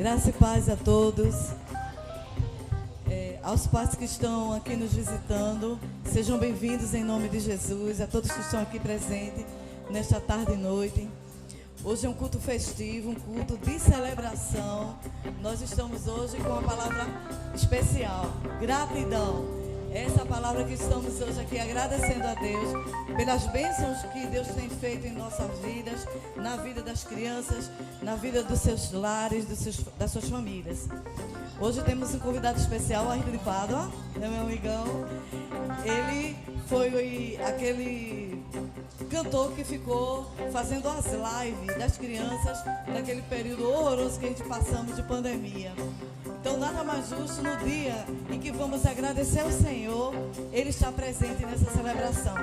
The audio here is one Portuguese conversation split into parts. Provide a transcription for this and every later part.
Graça e paz a todos. Aos pais que estão aqui nos visitando, sejam bem-vindos em nome de Jesus. A todos que estão aqui presentes nesta tarde e noite. Hoje é um culto festivo, um culto de celebração. Nós estamos hoje com uma palavra especial: gratidão. Essa palavra que estamos hoje aqui agradecendo a Deus pelas bênçãos que Deus tem feito em nossas vidas, na vida das crianças, na vida dos seus lares, das suas famílias. Hoje temos um convidado especial, Arlindo de Pádua, né, meu amigão? Ele foi aquele cantor que ficou fazendo as lives das crianças naquele período horroroso que a gente passamos de pandemia. Então, nada mais justo no dia em que vamos agradecer ao Senhor, Ele está presente nessa celebração.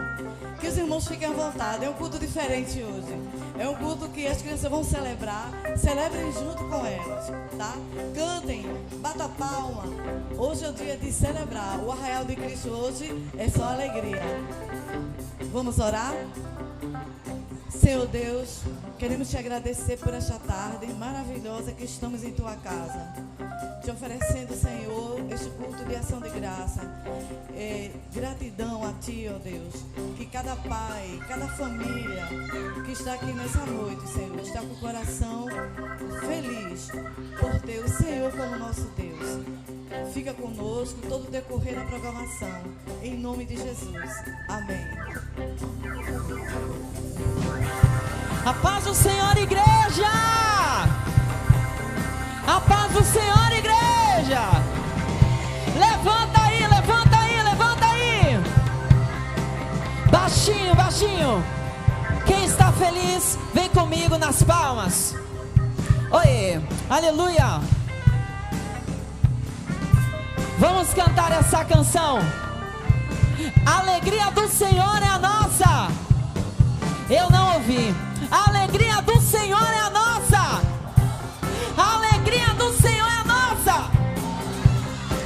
Que os irmãos fiquem à vontade. É um culto diferente hoje. É um culto que as crianças vão celebrar. Celebrem junto com elas, tá? Cantem, bata palma. Hoje é o dia de celebrar. O Arraial de Cristo hoje é só alegria. Vamos orar? Senhor Deus, queremos te agradecer por esta tarde maravilhosa que estamos em tua casa. Te oferecendo, Senhor, este culto de ação de graça. Gratidão a Ti, ó Deus. Que cada pai, cada família que está aqui nessa noite, Senhor, está com o coração feliz por ter o Senhor como nosso Deus. Fica conosco todo o decorrer da programação. Em nome de Jesus. Amém. A paz do Senhor, igreja! A paz do Senhor, igreja! Levanta aí, levanta aí, levanta aí! Baixinho, baixinho! Quem está feliz, vem comigo nas palmas. Oi, aleluia! Vamos cantar essa canção. A alegria do Senhor é a nossa. Eu não ouvi. A alegria do Senhor é a nossa. A alegria do Senhor é a nossa.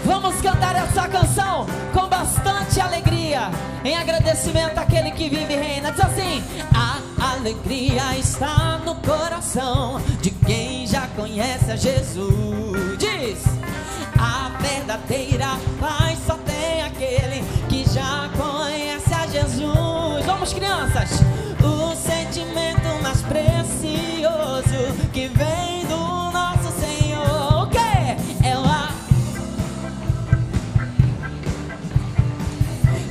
Vamos cantar essa canção com bastante alegria, em agradecimento àquele que vive e reina. Diz assim: a alegria está no coração de quem já conhece a Jesus. Diz: a verdadeira paz só tem aquele que já conhece a Jesus. Vamos, crianças! O sentimento mais precioso que vem do nosso Senhor. O que?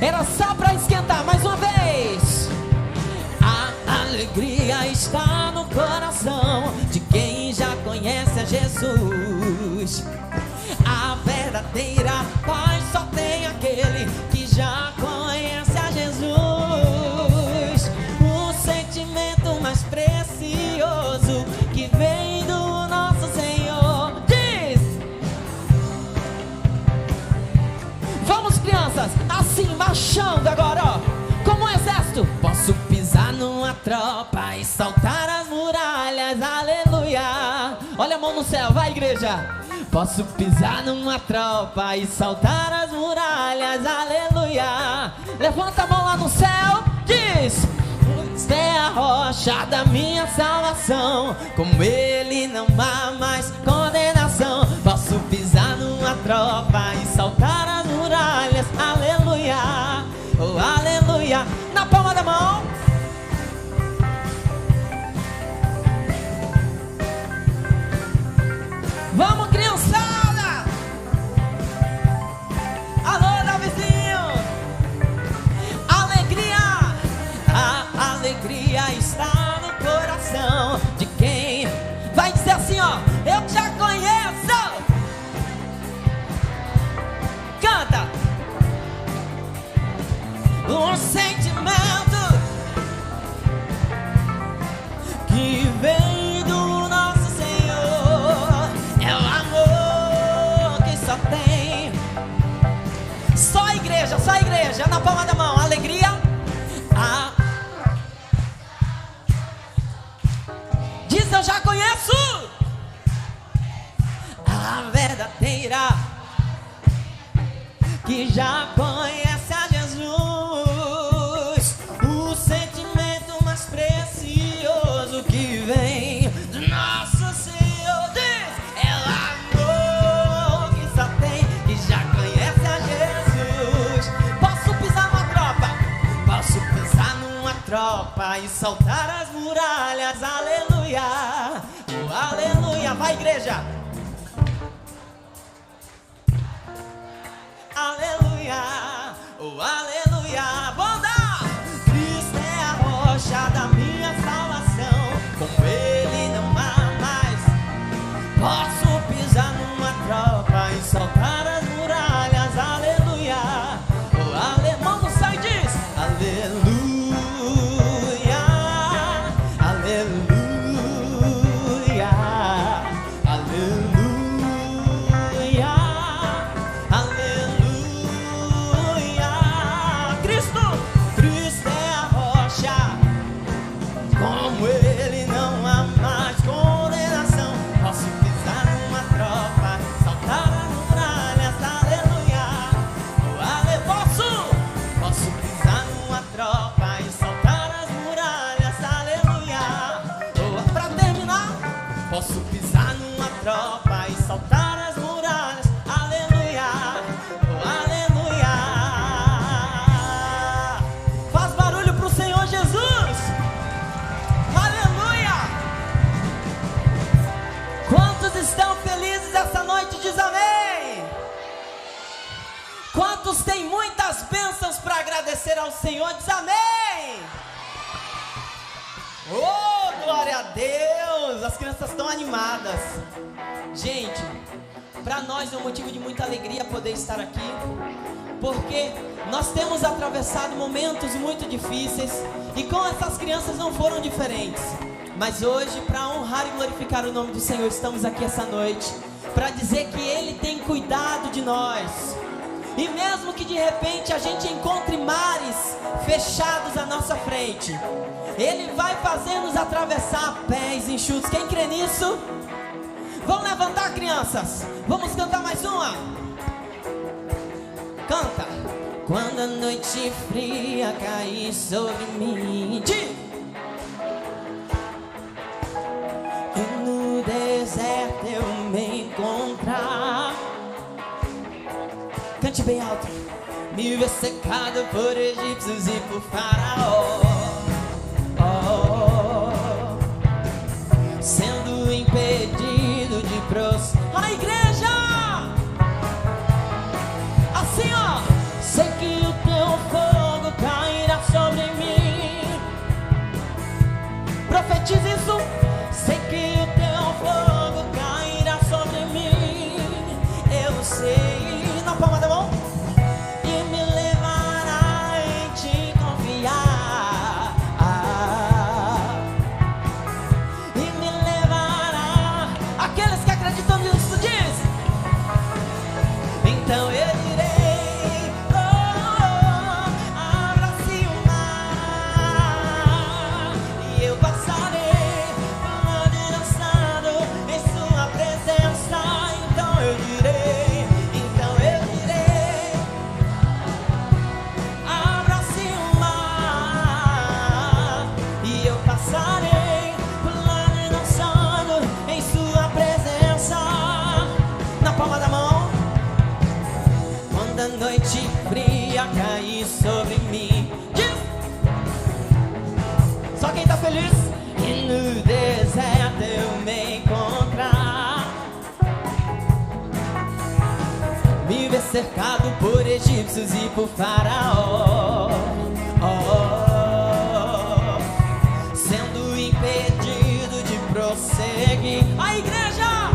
Era só pra esquentar, mais uma vez. A alegria está no coração de quem já conhece a Jesus. A verdadeira paz só tem aquele que já conhece a Jesus. O sentimento mais precioso que vem do nosso Senhor. Diz! Vamos, crianças, assim, marchando agora, ó, como um exército. Posso pisar numa tropa e saltar as muralhas, aleluia. Olha a mão no céu, vai, igreja. Posso pisar numa tropa e saltar as muralhas, aleluia. Levanta a mão lá no céu, diz: Cristo é a rocha da minha salvação, com Ele não há mais condenação. Posso pisar numa tropa e saltar as muralhas, aleluia, oh aleluia. Na palma da mão. Vamos, criançada! Alô, Davizinho! Alegria! A alegria está no coração de quem vai dizer assim, ó: eu já conheço! Canta! Um sentimento que vem do nosso Senhor. É o amor que só tem. Só a igreja, na palma da mão. Alegria. Diz: eu já conheço a verdadeira que já conhece a Jesus. O sentimento mais precioso que vem do nosso Senhor. Diz: é o amor que só tem, que já conhece a Jesus. Posso pisar numa tropa, posso pisar numa tropa e saltar as muralhas, aleluia, oh, aleluia. Vai, igreja. Aleluia, oh aleluia. Banda! Cristo é a rocha da minha salvação, com Ele não há mais. Posso pisar numa tropa e saltar as muralhas, aleluia, oh alemão no céu diz: Posso pisar numa tropa e saltar as muralhas. Aleluia, oh, aleluia. Faz barulho pro Senhor Jesus. Aleluia. Quantos estão felizes essa noite? Diz amém. Quantos têm muitas bênçãos para agradecer ao Senhor? Diz amém. Oh, glória a Deus! As crianças estão animadas. Gente, para nós é um motivo de muita alegria poder estar aqui, porque nós temos atravessado momentos muito difíceis e com essas crianças não foram diferentes. Mas hoje, para honrar e glorificar o nome do Senhor, estamos aqui essa noite para dizer que Ele tem cuidado de nós. E mesmo que de repente a gente encontre mares fechados à nossa frente, Ele vai fazer-nos atravessar pés enxutos. Quem crê nisso? Vamos levantar, crianças. Vamos cantar mais uma. Canta. Quando a noite fria cair sobre mim, e no deserto eu me encontrar. Cante bem alto. Me ver secado por egípcios e por faraó, sendo impedido de prosseguir. A igreja! Assim ó. Sei que o teu fogo cairá sobre mim. Profetiza isso. Sei que o teu fogo cairá sobre mim. Eu sei. Na palma da mão. E me levará em te confiar. E me levará. Aqueles que acreditam nisso diz. Então eu direi, abra-se o mar, e eu passarei dançando em sua presença. Então eu direi. A noite fria cair sobre mim. Diz! Só quem tá feliz. E no deserto eu me encontrar. Me ver cercado por egípcios e por faraó, sendo impedido de prosseguir. A igreja!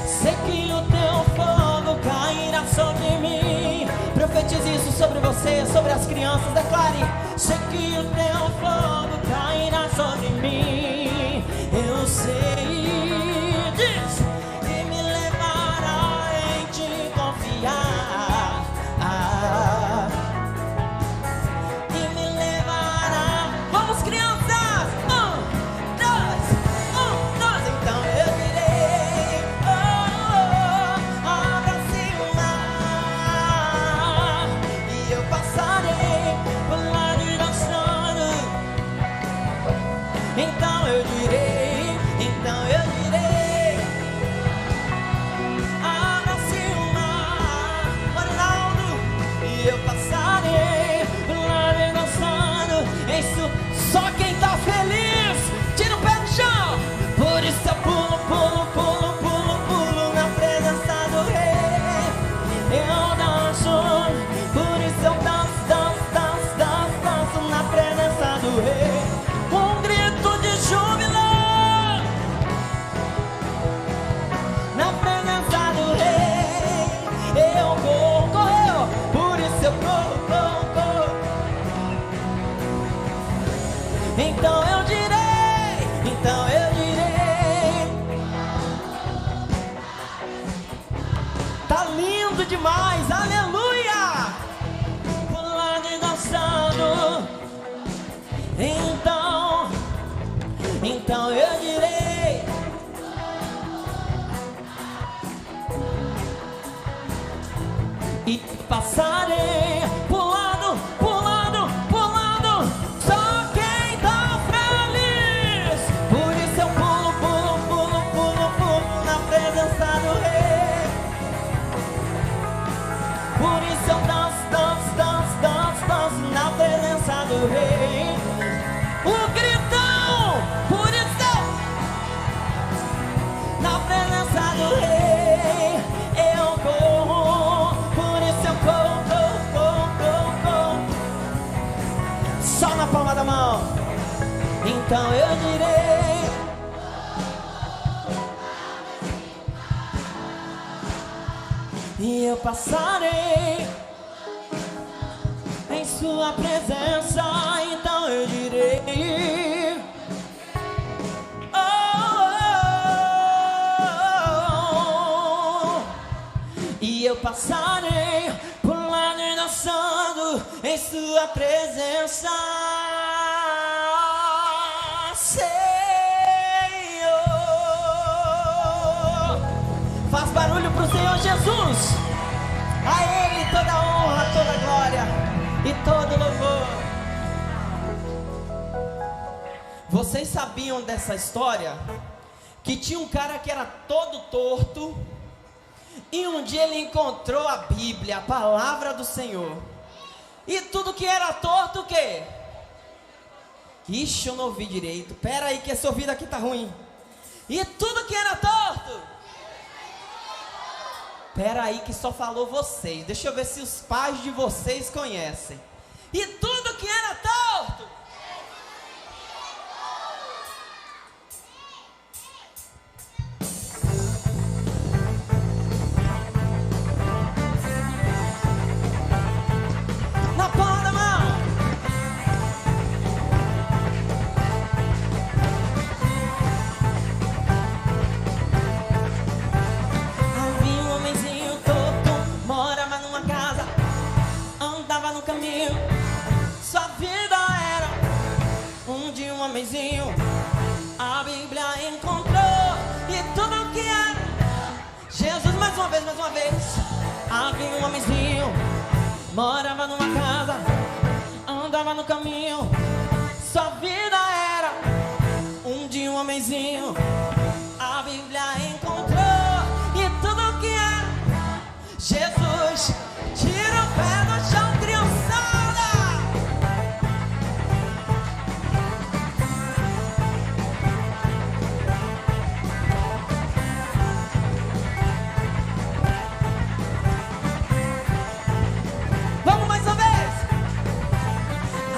Sei que o teu fogo cairá sobre mim. Profetize isso sobre você, sobre as crianças. Declare. Sei que o teu fogo cairá sobre mim. Eu sei. Diz. E me levará em te confiar. E me levará. Vamos, crianças. 1, 2, 1, 2. Então eu direi. Abra-se o mar, e eu passarei por lá de dançando. Então eu direi, abra-se o mar, Ronaldo, e eu passarei por lá de dançando. Isso, só quem tá feliz, tira o pé do chão. Por isso eu pulo, pulo, pulo, pulo, pulo na presença do Rei. Eu danço, por isso eu danço, danço, danço, danço, danço na presença do Rei. Um grito de júbilo na presença do Rei. Eu corro, por isso eu corro, corro, corro. Então eu direi, então eu direi. Tá lindo demais, aleluia! Pulando e dançando. Então eu direi. E passarei pulando, pulando, pulando. Só quem tá feliz. Por então eu direi: e eu passarei em sua presença, então eu direi: e eu passarei por lá dançando em sua presença, Senhor. Faz barulho pro Senhor Jesus. A Ele toda honra, toda glória e todo louvor. Vocês sabiam dessa história? Que tinha um cara que era todo torto, e um dia ele encontrou a Bíblia, a palavra do Senhor. E tudo que era torto, o quê? Ixi, eu não ouvi direito. Pera aí que esse ouvido aqui tá ruim. E tudo que era torto. Pera aí que só falou vocês. Deixa eu ver se os pais de vocês conhecem. E tudo que era torto. Na palma da mão. Havia um homenzinho torto, morava numa casa, andava no caminho, sua vida era de um homenzinho. A Bíblia encontrou e tudo que era Jesus. Mais uma vez, mais uma vez. Havia um homenzinho, morava numa casa, andava no caminho, sua vida era de um homenzinho. A Bíblia encontrou e tudo que era Jesus. Tira o pé do chão, criançada. Vamos mais uma vez.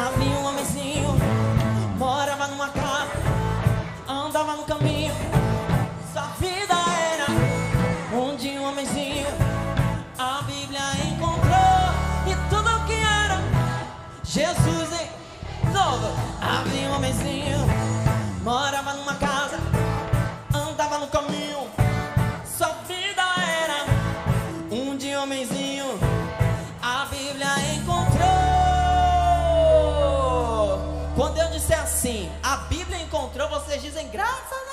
Havia um homenzinho, morava numa casa, andava no caminho, sua vida era de um homenzinho. A Bíblia encontrou e tudo que era Jesus em novo. Havia um homenzinho, morava numa casa, andava no caminho, sua vida era de um homenzinho. A Bíblia encontrou. Quando eu disser assim, a Bíblia encontrou, vocês dizem graças a Deus.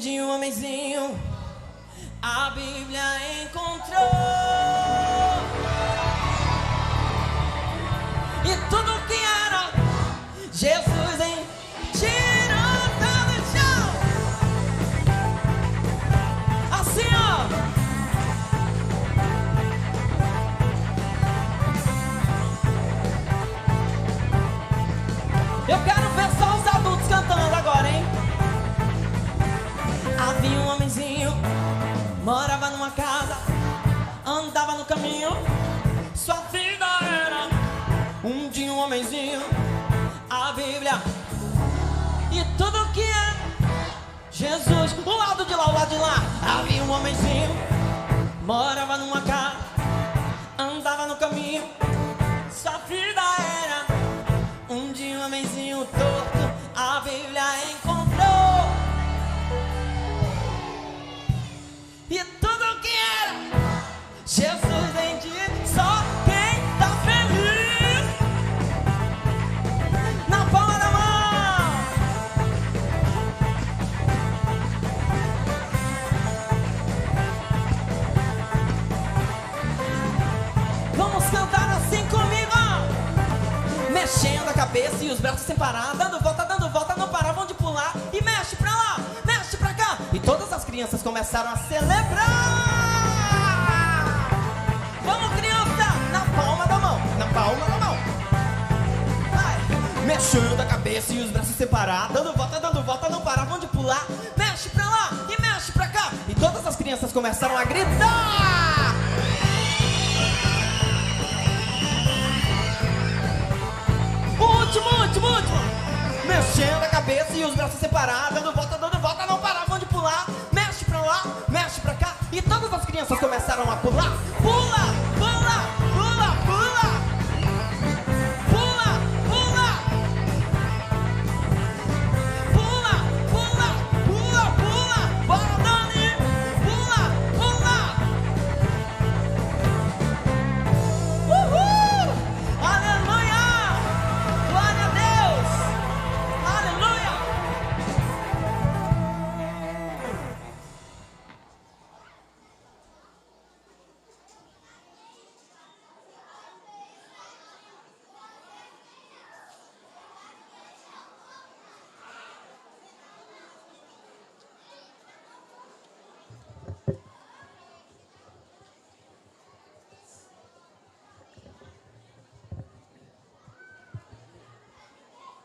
De um homenzinho, a Bíblia encontrou. E tudo que era Jesus em tirou do chão. Assim, ó. Eu quero ver só os adultos cantando agora, hein? Havia um homenzinho, morava numa casa, andava no caminho, sua vida era de um homenzinho. A Bíblia e tudo que é Jesus. O lado de lá, o lado de lá. Havia um homenzinho, morava numa casa, andava no caminho, sua vida era de um homenzinho torto. A Bíblia encontrou e tudo que era Jesus em ti. Só quem tá feliz na palma da mão. Vamos cantar assim comigo, ó. Mexendo a cabeça e os braços sem parar, dando volta, não paravam de pular. E mexe pra lá, mexe pra cá. E todas as crianças começaram a celebrar. Vamos, criança, na palma da mão, na palma da mão. Vai. Mexendo a cabeça e os braços separados, dando volta, não paravam de pular. Mexe pra lá e mexe pra cá. E todas as crianças começaram a gritar. cabeça e os braços separados, dando volta, não paravam de pular. Mexe pra lá, mexe pra cá, e todas as crianças começaram a pular. Pula, pula, pula, pula. Pula, pula. Pula, pula, pula, pula. Bora, Dani. Pula, pula. Uhul! Aleluia! Glória a Deus! Aleluia!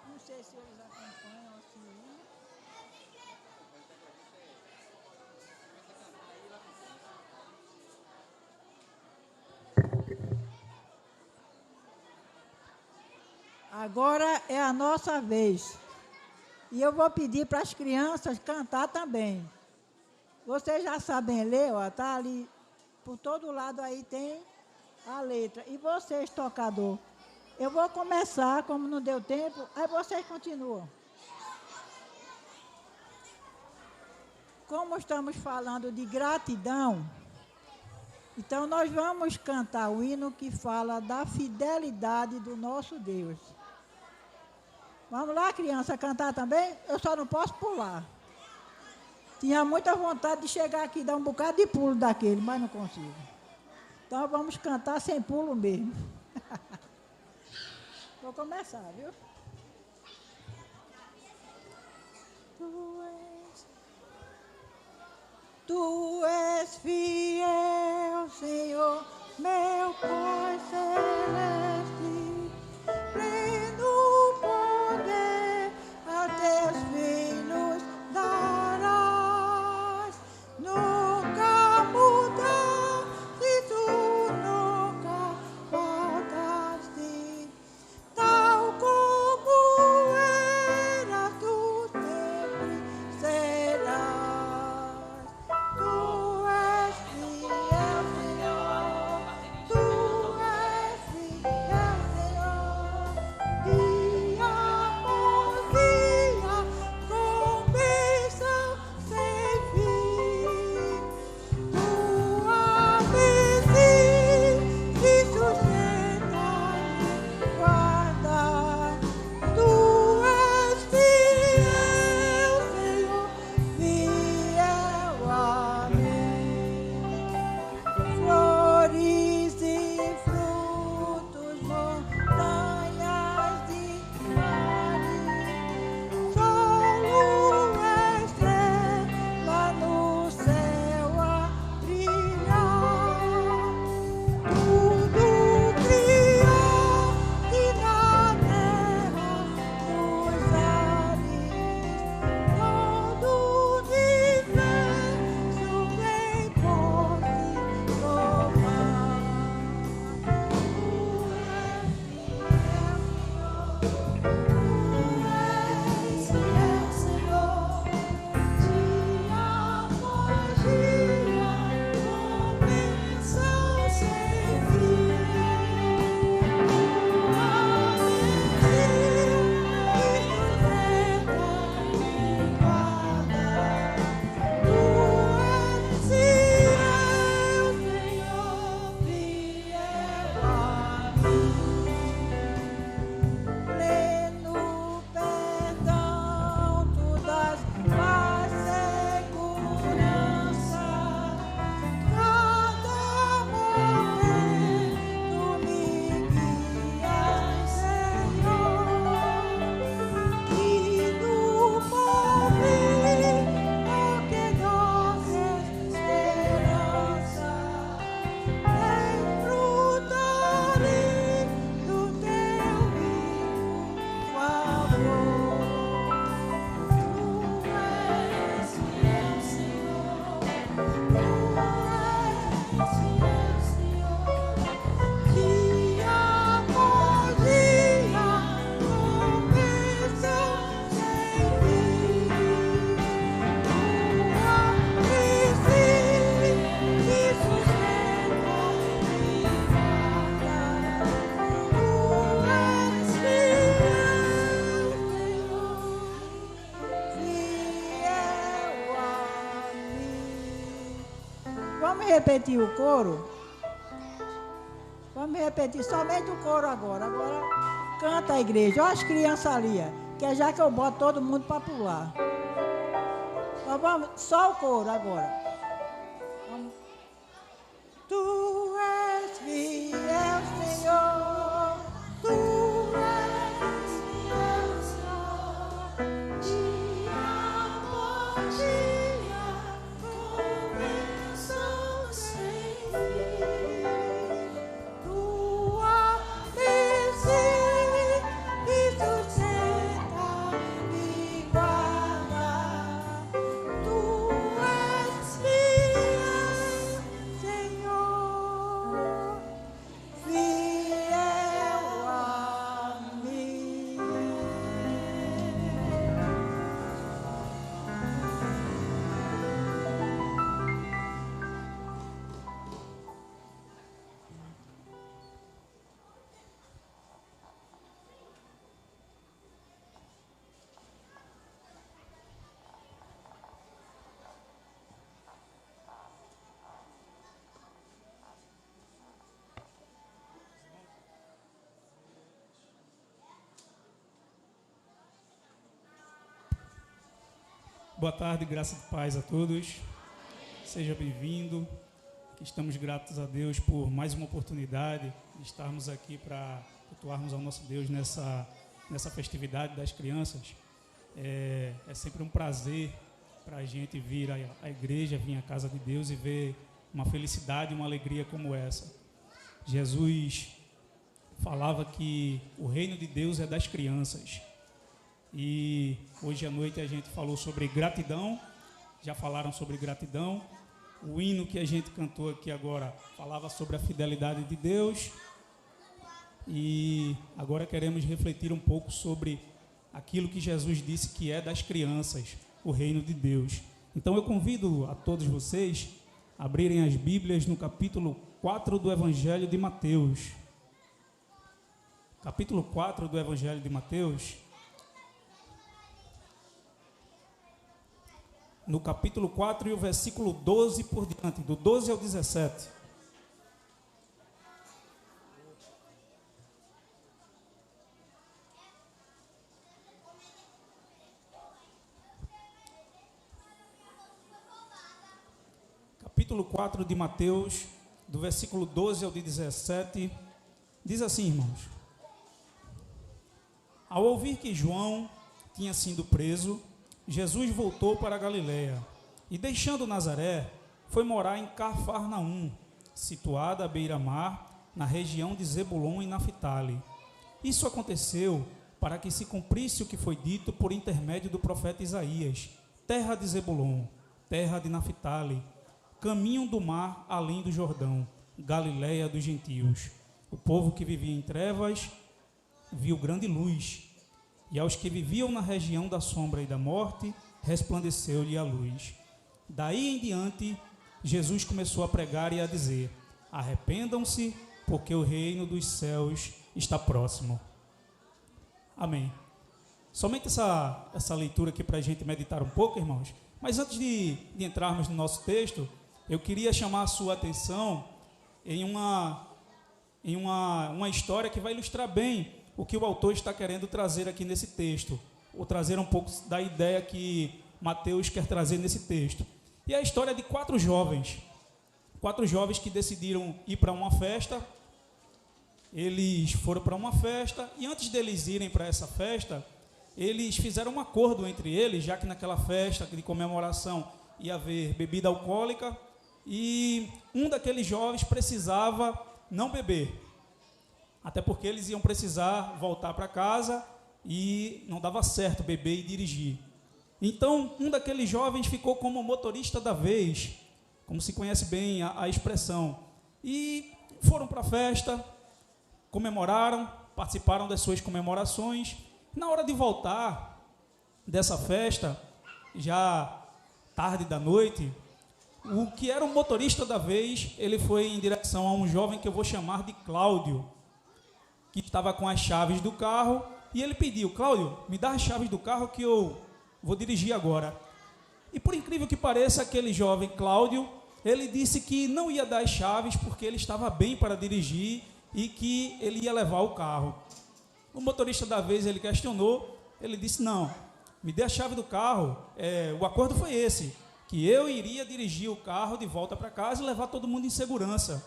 Não sei se eles acompanham assim. Agora é a nossa vez. E eu vou pedir para as crianças cantar também. Vocês já sabem ler, ó, tá ali, por todo lado aí tem a letra. E vocês, tocador, eu vou começar, como não deu tempo, aí vocês continuam. Como estamos falando de gratidão, então nós vamos cantar o hino que fala da fidelidade do nosso Deus. Vamos lá, criança, cantar também? Eu só não posso pular. Tinha muita vontade de chegar aqui e dar um bocado de pulo daquele, mas não consigo. Então vamos cantar sem pulo mesmo. Vou começar, viu? Tu és fiel, Senhor, meu Pai celeste, pleno poder a teus filhos darás. Nunca mudaste, tu nunca faltaste, tal como eras, tu sempre serás. Tu és fiel, Senhor, tu és fiel. repetir o coro? Vamos repetir somente o coro agora. Agora canta a igreja. Olha as crianças ali, que é já que eu boto todo mundo para pular. Então vamos, só o coro agora. Vamos. Tu és fiel, Senhor. Tu és fiel, Senhor. Dia por dia, começam sem fim. Tua e sustenta e guarda. Tu és fiel, Senhor, fiel a mim. Boa tarde, graça e paz a todos. Seja bem-vindo. Estamos gratos a Deus por mais uma oportunidade de estarmos aqui para cultuarmos ao nosso Deus nessa festividade das crianças. É sempre um prazer para a gente vir à igreja, vir à casa de Deus e ver uma felicidade, uma alegria como essa. Jesus falava que o reino de Deus é das crianças. E hoje à noite a gente falou sobre gratidão, já falaram sobre gratidão. O hino que a gente cantou aqui agora falava sobre a fidelidade de Deus. E agora queremos refletir um pouco sobre aquilo que Jesus disse que é das crianças, o reino de Deus. Então eu convido a todos vocês a abrirem as Bíblias no capítulo 4 do Evangelho de Mateus. Capítulo 4 do Evangelho de Mateus. No capítulo 4 e o versículo 12 por diante, do 12 ao 17. Capítulo 4 de Mateus, do versículo 12 ao 17, diz assim, irmãos: Ao ouvir que João tinha sido preso, Jesus voltou para a Galiléia e, deixando Nazaré, foi morar em Cafarnaum, situada à beira-mar, na região de Zebulon e Naftali. Isso aconteceu para que se cumprisse o que foi dito por intermédio do profeta Isaías: terra de Zebulon, terra de Naftali, caminho do mar além do Jordão, Galiléia dos gentios. O povo que vivia em trevas viu grande luz, e aos que viviam na região da sombra e da morte, resplandeceu-lhe a luz. Daí em diante, Jesus começou a pregar e a dizer: arrependam-se, porque o reino dos céus está próximo. Amém. Somente essa leitura aqui para a gente meditar um pouco, irmãos. Mas antes de entrarmos no nosso texto, eu queria chamar a sua atenção em uma história que vai ilustrar bem o que o autor está querendo trazer aqui nesse texto, ou trazer um pouco da ideia que Mateus quer trazer nesse texto. E é a história de quatro jovens que decidiram ir para uma festa. Eles foram para uma festa, e antes deles irem para essa festa, eles fizeram um acordo entre eles, já que naquela festa de comemoração ia haver bebida alcoólica, e um daqueles jovens precisava não beber, até porque eles iam precisar voltar para casa e não dava certo beber e dirigir. Então, um daqueles jovens ficou como motorista da vez, como se conhece bem a expressão, e foram para a festa, comemoraram, participaram das suas comemorações. Na hora de voltar dessa festa, já tarde da noite, o que era o motorista da vez, ele foi em direção a um jovem que eu vou chamar de Cláudio, que estava com as chaves do carro, e ele pediu: Cláudio, me dá as chaves do carro que eu vou dirigir agora. E por incrível que pareça, aquele jovem Cláudio, ele disse que não ia dar as chaves porque ele estava bem para dirigir e que ele ia levar o carro. O motorista da vez, ele questionou, ele disse, não, me dê a chave do carro, o acordo foi esse, que eu iria dirigir o carro de volta para casa e levar todo mundo em segurança.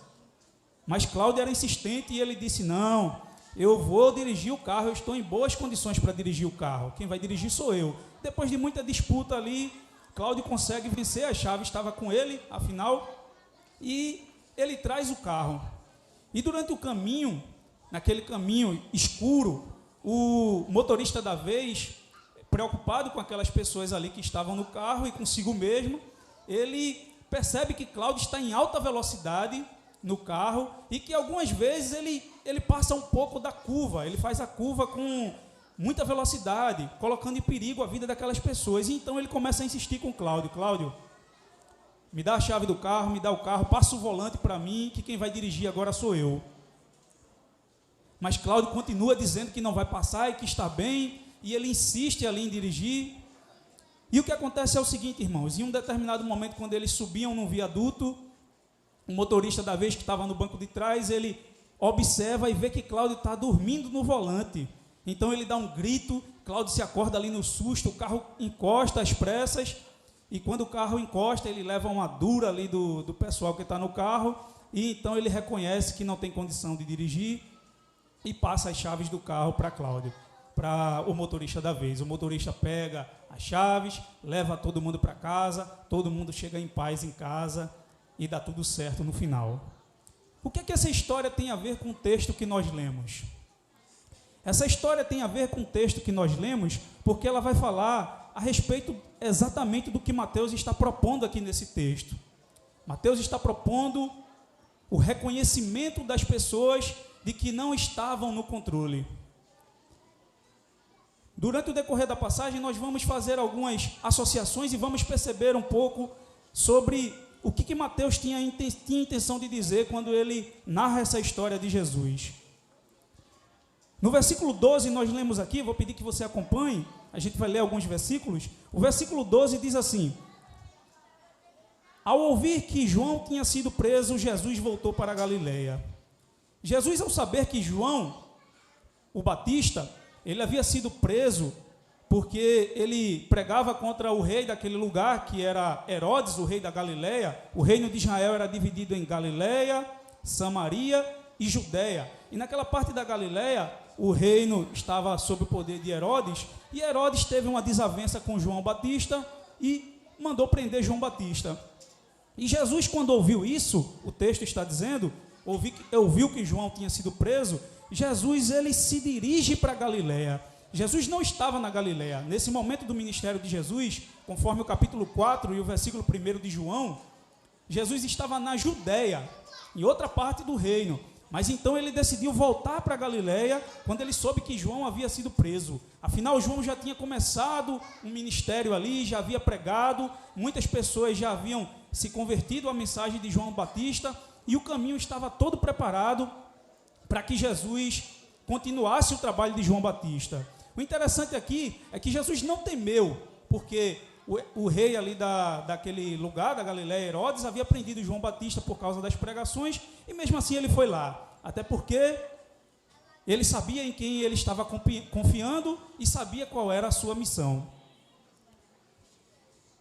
Mas Cláudio era insistente e ele disse, não, eu vou dirigir o carro, eu estou em boas condições para dirigir o carro, quem vai dirigir sou eu. Depois de muita disputa ali, Cláudio consegue vencer, a chave estava com ele, afinal, e ele traz o carro. E durante o caminho, naquele caminho escuro, o motorista da vez, preocupado com aquelas pessoas ali que estavam no carro e consigo mesmo, ele percebe que Cláudio está em alta velocidade no carro e que algumas vezes ele passa um pouco da curva, ele faz a curva com muita velocidade, colocando em perigo a vida daquelas pessoas. E então ele começa a insistir com Cláudio, Cláudio, me dá a chave do carro, me dá o carro, passa o volante para mim, que quem vai dirigir agora sou eu. Mas Cláudio continua dizendo que não vai passar e que está bem, e ele insiste ali em dirigir. E o que acontece é o seguinte, irmãos, em um determinado momento, quando eles subiam num viaduto, o motorista da vez que estava no banco de trás, ele observa e vê que Cláudio está dormindo no volante. Então ele dá um grito, Cláudio se acorda ali no susto, o carro encosta às pressas, e quando o carro encosta, ele leva uma dura ali do pessoal que está no carro, e então ele reconhece que não tem condição de dirigir, e passa as chaves do carro para Cláudio, para o motorista da vez. O motorista pega as chaves, leva todo mundo para casa, todo mundo chega em paz em casa, e dá tudo certo no final. O que é que essa história tem a ver com o texto que nós lemos? Essa história tem a ver com o texto que nós lemos, porque ela vai falar a respeito exatamente do que Mateus está propondo aqui nesse texto. Mateus está propondo o reconhecimento das pessoas de que não estavam no controle. Durante o decorrer da passagem, nós vamos fazer algumas associações e vamos perceber um pouco sobre o que Mateus tinha intenção de dizer quando ele narra essa história de Jesus. No versículo 12, nós lemos aqui, vou pedir que você acompanhe, a gente vai ler alguns versículos. O versículo 12 diz assim: ao ouvir que João tinha sido preso, Jesus voltou para a Galileia. Jesus, ao saber que João, o Batista, ele havia sido preso porque ele pregava contra o rei daquele lugar, que era Herodes, o rei da Galileia. O reino de Israel era dividido em Galileia, Samaria e Judéia. E naquela parte da Galileia, o reino estava sob o poder de Herodes, e Herodes teve uma desavença com João Batista e mandou prender João Batista. E Jesus, quando ouviu isso, o texto está dizendo, ouviu que João tinha sido preso, Jesus, ele se dirige para a Galileia. Jesus não estava na Galileia. Nesse momento do ministério de Jesus, conforme o capítulo 4 e o versículo 1 de João, Jesus estava na Judéia, em outra parte do reino. Mas então ele decidiu voltar para a Galileia quando ele soube que João havia sido preso. Afinal, João já tinha começado um ministério ali, já havia pregado, muitas pessoas já haviam se convertido à mensagem de João Batista, e o caminho estava todo preparado para que Jesus continuasse o trabalho de João Batista. O interessante aqui é que Jesus não temeu, porque o rei ali daquele lugar, da Galileia, Herodes, havia prendido João Batista por causa das pregações, e mesmo assim ele foi lá, até porque ele sabia em quem ele estava confiando e sabia qual era a sua missão.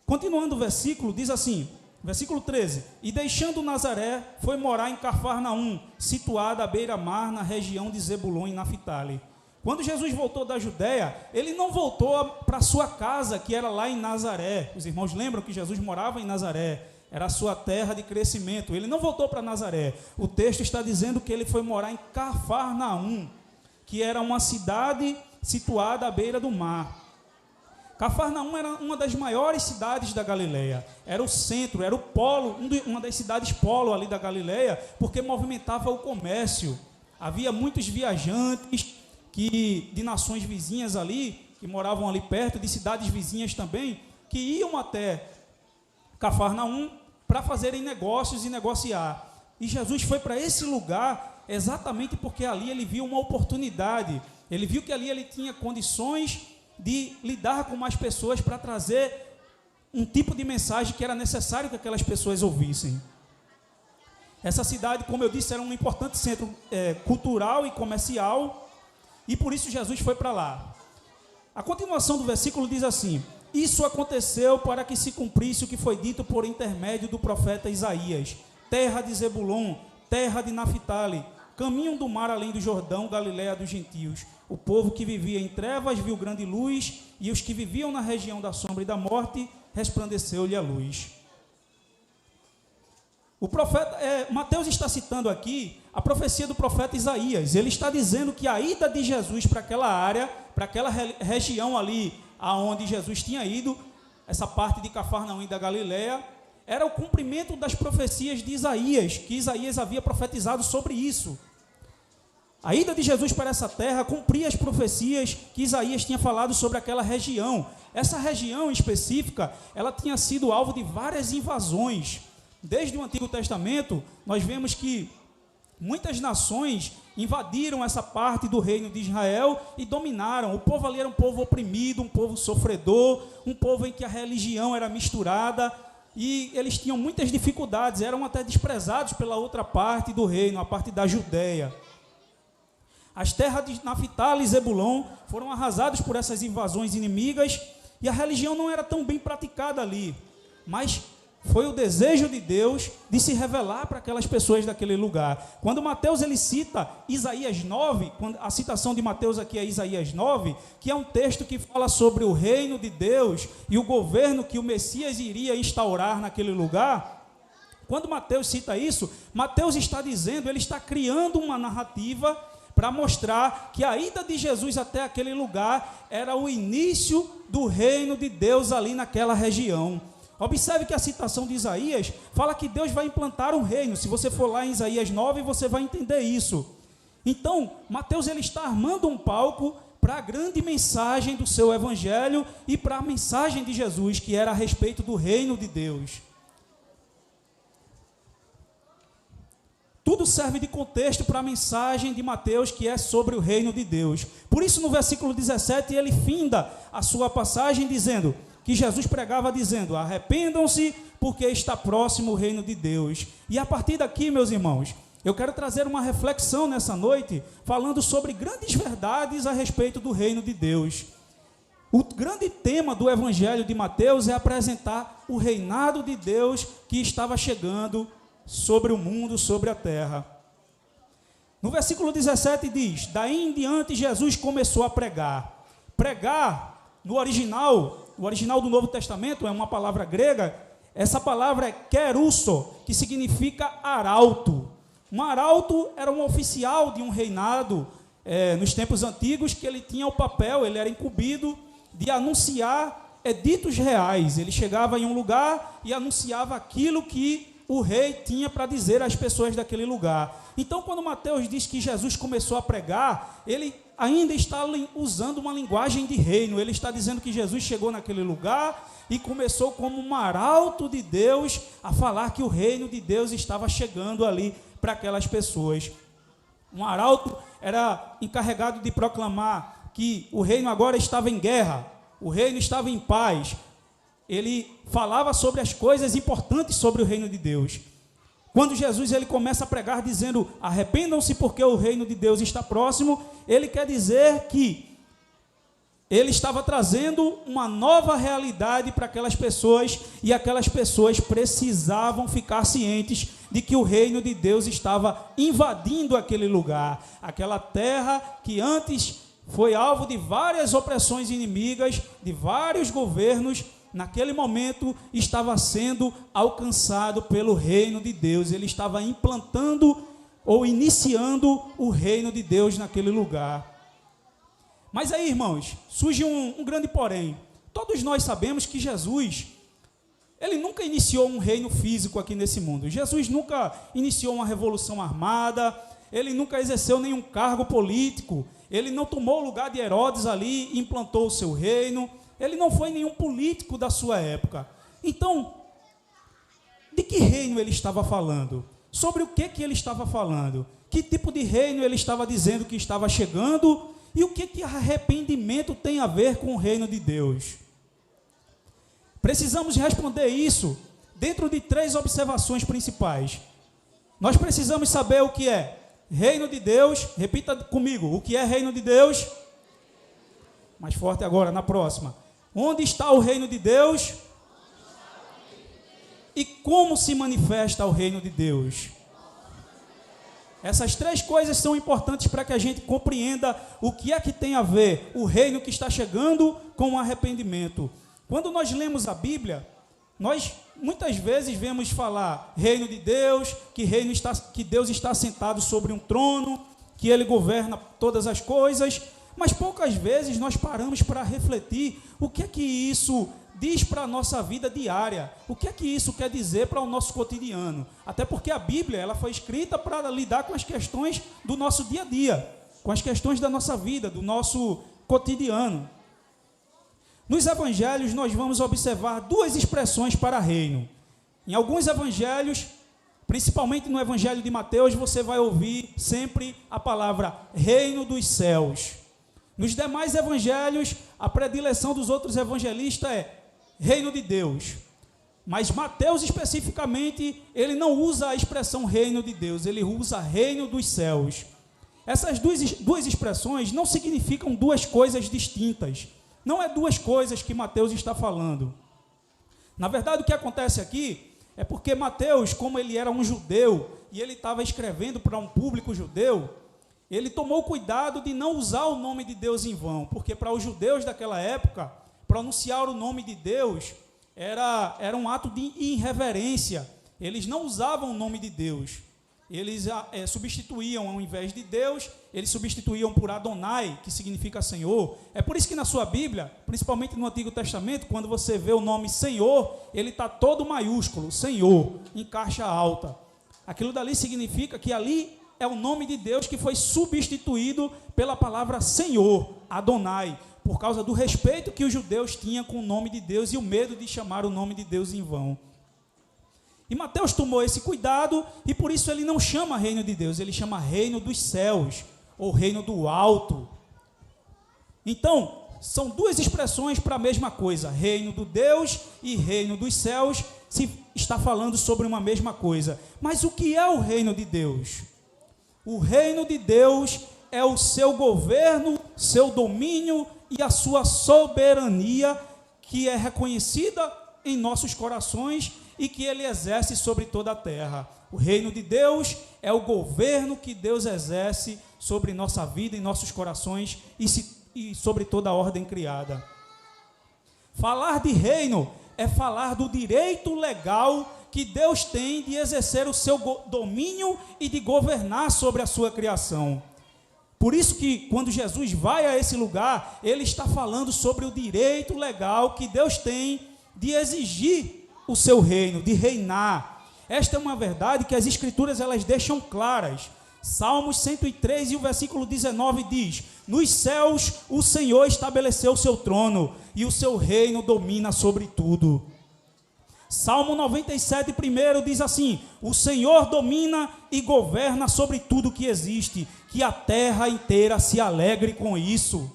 Continuando o versículo, diz assim, versículo 13: e deixando Nazaré, foi morar em Cafarnaum, situada à beira-mar, na região de Zebulon e Naftali. Quando Jesus voltou da Judéia, ele não voltou para sua casa, que era lá em Nazaré. Os irmãos lembram que Jesus morava em Nazaré, era a sua terra de crescimento. Ele não voltou para Nazaré. O texto está dizendo que ele foi morar em Cafarnaum, que era uma cidade situada à beira do mar. Cafarnaum era uma das maiores cidades da Galileia, era o centro, era o polo, uma das cidades polo ali da Galileia, porque movimentava o comércio. Havia muitos viajantes de nações vizinhas ali, que moravam ali perto, de cidades vizinhas também, que iam até Cafarnaum para fazerem negócios e negociar. E Jesus foi para esse lugar exatamente porque ali ele viu uma oportunidade, ele viu que ali ele tinha condições de lidar com mais pessoas para trazer um tipo de mensagem que era necessário que aquelas pessoas ouvissem. Essa cidade, como eu disse, era um importante centro cultural e comercial, e por isso Jesus foi para lá. A continuação do versículo diz assim: isso aconteceu para que se cumprisse o que foi dito por intermédio do profeta Isaías: terra de Zebulon, terra de Naphtali, caminho do mar além do Jordão, Galiléia dos gentios. O povo que vivia em trevas viu grande luz, e os que viviam na região da sombra e da morte, resplandeceu-lhe a luz. O profeta, Mateus está citando aqui a profecia do profeta Isaías. Ele está dizendo que a ida de Jesus para aquela área, para aquela região ali aonde Jesus tinha ido, essa parte de Cafarnaum e da Galiléia, era o cumprimento das profecias de Isaías, que Isaías havia profetizado sobre isso. A ida de Jesus para essa terra cumpria as profecias que Isaías tinha falado sobre aquela região. Essa região específica, ela tinha sido alvo de várias invasões. Desde o Antigo Testamento, nós vemos que muitas nações invadiram essa parte do reino de Israel e dominaram. O povo ali era um povo oprimido, um povo sofredor, um povo em que a religião era misturada, e eles tinham muitas dificuldades, eram até desprezados pela outra parte do reino, a parte da Judéia. As terras de Naphtali e Zebulon foram arrasadas por essas invasões inimigas, e a religião não era tão bem praticada ali, mas foi o desejo de Deus de se revelar para aquelas pessoas daquele lugar. Quando Mateus ele cita Isaías 9, a citação de Mateus aqui é Isaías 9, que é um texto que fala sobre o reino de Deus e o governo que o Messias iria instaurar naquele lugar. Quando Mateus cita isso, Mateus está dizendo, ele está criando uma narrativa para mostrar que a ida de Jesus até aquele lugar era o início do reino de Deus ali naquela região. Observe que a citação de Isaías fala que Deus vai implantar um reino. Se você for lá em Isaías 9, você vai entender isso. Então, Mateus ele está armando um palco para a grande mensagem do seu evangelho e para a mensagem de Jesus, que era a respeito do reino de Deus. Tudo serve de contexto para a mensagem de Mateus, que é sobre o reino de Deus. Por isso, no versículo 17, ele finda a sua passagem dizendo que Jesus pregava dizendo: arrependam-se, porque está próximo o reino de Deus. E a partir daqui, meus irmãos, eu quero trazer uma reflexão nessa noite, falando sobre grandes verdades a respeito do reino de Deus. O grande tema do evangelho de Mateus é apresentar o reinado de Deus que estava chegando sobre o mundo, sobre a terra. No versículo 17 diz: daí em diante Jesus começou a pregar. Pregar, no original, o original do Novo Testamento é uma palavra grega. Essa palavra é kerusso, que significa arauto. Um arauto era um oficial de um reinado, nos tempos antigos, que ele tinha o papel, ele era incumbido de anunciar editos reais. Ele chegava em um lugar e anunciava aquilo que o rei tinha para dizer às pessoas daquele lugar. Então, quando Mateus diz que Jesus começou a pregar, ele ainda está usando uma linguagem de reino. Ele está dizendo que Jesus chegou naquele lugar e começou como um arauto de Deus a falar que o reino de Deus estava chegando ali para aquelas pessoas. Um arauto era encarregado de proclamar que o reino agora estava em guerra, o reino estava em paz. Ele falava sobre as coisas importantes sobre o reino de Deus. Quando Jesus ele começa a pregar dizendo: arrependam-se porque o reino de Deus está próximo, ele quer dizer que ele estava trazendo uma nova realidade para aquelas pessoas, e aquelas pessoas precisavam ficar cientes de que o reino de Deus estava invadindo aquele lugar, aquela terra que antes foi alvo de várias opressões inimigas, de vários governos. Naquele momento estava sendo alcançado pelo reino de Deus. Ele estava implantando ou iniciando o reino de Deus naquele lugar. Mas aí, irmãos, surge um grande porém. Todos nós sabemos que Jesus, ele nunca iniciou um reino físico aqui nesse mundo. Jesus nunca iniciou uma revolução armada, ele nunca exerceu nenhum cargo político, ele não tomou o lugar de Herodes ali e implantou o seu reino. Ele não foi nenhum político da sua época. Então, de que reino ele estava falando? Sobre o que ele estava falando? Que tipo de reino ele estava dizendo que estava chegando? E o que arrependimento tem a ver com o reino de Deus? Precisamos responder isso dentro de 3 observações principais. Nós precisamos saber o que é reino de Deus. Repita comigo, o que é reino de Deus? Mais forte agora, na próxima. Onde está o reino de Deus? E como se manifesta o reino de Deus? Essas 3 coisas são importantes para que a gente compreenda o que é que tem a ver o reino que está chegando com o arrependimento. Quando nós lemos a Bíblia, nós muitas vezes vemos falar reino de Deus, que Deus está sentado sobre um trono, que Ele governa todas as coisas, mas poucas vezes nós paramos para refletir o que é que isso diz para a nossa vida diária, o que é que isso quer dizer para o nosso cotidiano. Até porque a Bíblia ela foi escrita para lidar com as questões do nosso dia a dia, com as questões da nossa vida, do nosso cotidiano. Nos evangelhos nós vamos observar 2 expressões para reino. Em alguns evangelhos, principalmente no evangelho de Mateus, você vai ouvir sempre a palavra reino dos céus. Nos demais evangelhos, a predileção dos outros evangelistas é reino de Deus. Mas Mateus especificamente, ele não usa a expressão reino de Deus, ele usa reino dos céus. Essas duas expressões não significam 2 coisas distintas. Não é 2 coisas que Mateus está falando. Na verdade, o que acontece aqui é porque Mateus, como ele era um judeu e ele estava escrevendo para um público judeu, ele tomou cuidado de não usar o nome de Deus em vão, porque para os judeus daquela época, pronunciar o nome de Deus era um ato de irreverência. Eles não usavam o nome de Deus. Eles substituíam, ao invés de Deus, eles substituíam por Adonai, que significa Senhor. É por isso que na sua Bíblia, principalmente no Antigo Testamento, quando você vê o nome Senhor, ele está todo maiúsculo, Senhor, em caixa alta. Aquilo dali significa que ali é o nome de Deus que foi substituído pela palavra Senhor, Adonai, por causa do respeito que os judeus tinham com o nome de Deus e o medo de chamar o nome de Deus em vão. E Mateus tomou esse cuidado e por isso ele não chama reino de Deus, ele chama reino dos céus, ou reino do alto. Então, são 2 expressões para a mesma coisa, reino do Deus e reino dos céus, se está falando sobre uma mesma coisa. Mas o que é o reino de Deus? O reino de Deus é o seu governo, seu domínio e a sua soberania, que é reconhecida em nossos corações e que ele exerce sobre toda a terra. O reino de Deus é o governo que Deus exerce sobre nossa vida e nossos corações e sobre toda a ordem criada. Falar de reino é falar do direito legal que Deus tem de exercer o seu domínio e de governar sobre a sua criação. Por isso que quando Jesus vai a esse lugar, ele está falando sobre o direito legal que Deus tem de exigir o seu reino, de reinar. Esta é uma verdade que as Escrituras elas deixam claras. Salmos 103 e o versículo 19 diz: nos céus o Senhor estabeleceu o seu trono e o seu reino domina sobre tudo. Salmo 97, primeiro, diz assim: o Senhor domina e governa sobre tudo que existe, que a terra inteira se alegre com isso.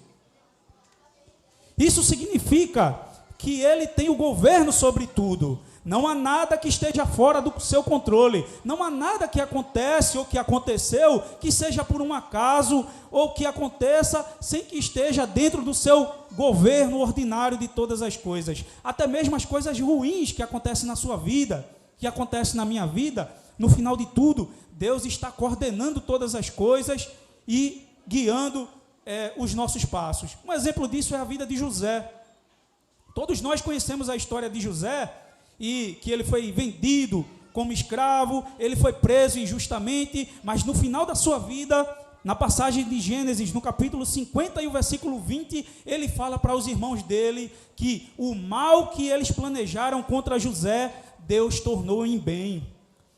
Isso significa que ele tem o governo sobre tudo. Não há nada que esteja fora do seu controle. Não há nada que acontece ou que aconteceu que seja por um acaso ou que aconteça sem que esteja dentro do seu governo ordinário de todas as coisas. Até mesmo as coisas ruins que acontecem na sua vida, que acontecem na minha vida, no final de tudo, Deus está coordenando todas as coisas e guiando os nossos passos. Um exemplo disso é a vida de José. Todos nós conhecemos a história de José, e que ele foi vendido como escravo, ele foi preso injustamente, mas no final da sua vida, na passagem de Gênesis, no capítulo 50 e o versículo 20, ele fala para os irmãos dele que o mal que eles planejaram contra José, Deus tornou em bem.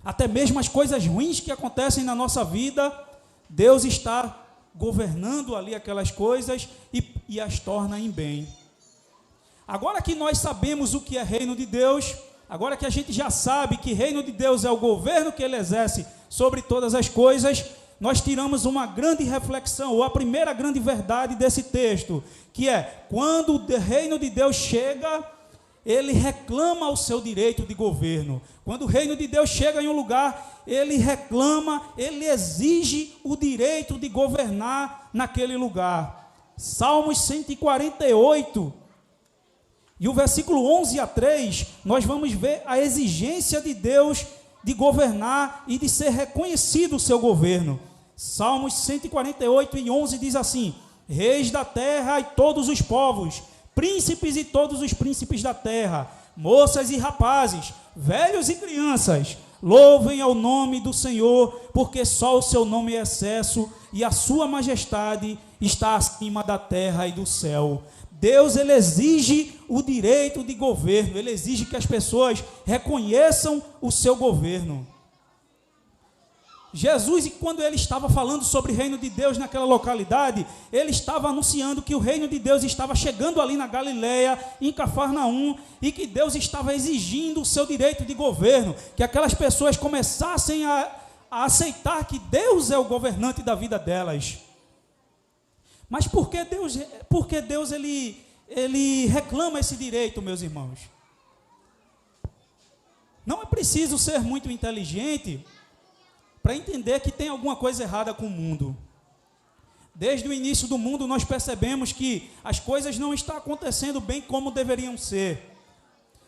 Até mesmo as coisas ruins que acontecem na nossa vida, Deus está governando ali aquelas coisas e as torna em bem. Agora que nós sabemos o que é reino de Deus, agora que a gente já sabe que reino de Deus é o governo que ele exerce sobre todas as coisas, nós tiramos uma grande reflexão, ou a primeira grande verdade desse texto, que é, quando o reino de Deus chega, ele reclama o seu direito de governo. Quando o reino de Deus chega em um lugar, ele reclama, ele exige o direito de governar naquele lugar. Salmos 148, e o versículo 11 a 3, nós vamos ver a exigência de Deus de governar e de ser reconhecido o seu governo. Salmos 148 e 11 diz assim: reis da terra e todos os povos, príncipes e todos os príncipes da terra, moças e rapazes, velhos e crianças, louvem ao nome do Senhor, porque só o seu nome é excesso e a sua majestade está acima da terra e do céu. Deus, ele exige o direito de governo, ele exige que as pessoas reconheçam o seu governo. Jesus, quando ele estava falando sobre o reino de Deus naquela localidade, ele estava anunciando que o reino de Deus estava chegando ali na Galileia, em Cafarnaum, e que Deus estava exigindo o seu direito de governo, que aquelas pessoas começassem a aceitar que Deus é o governante da vida delas. Mas por que Deus ele reclama esse direito, meus irmãos? Não é preciso ser muito inteligente para entender que tem alguma coisa errada com o mundo. Desde o início do mundo nós percebemos que as coisas não estão acontecendo bem como deveriam ser.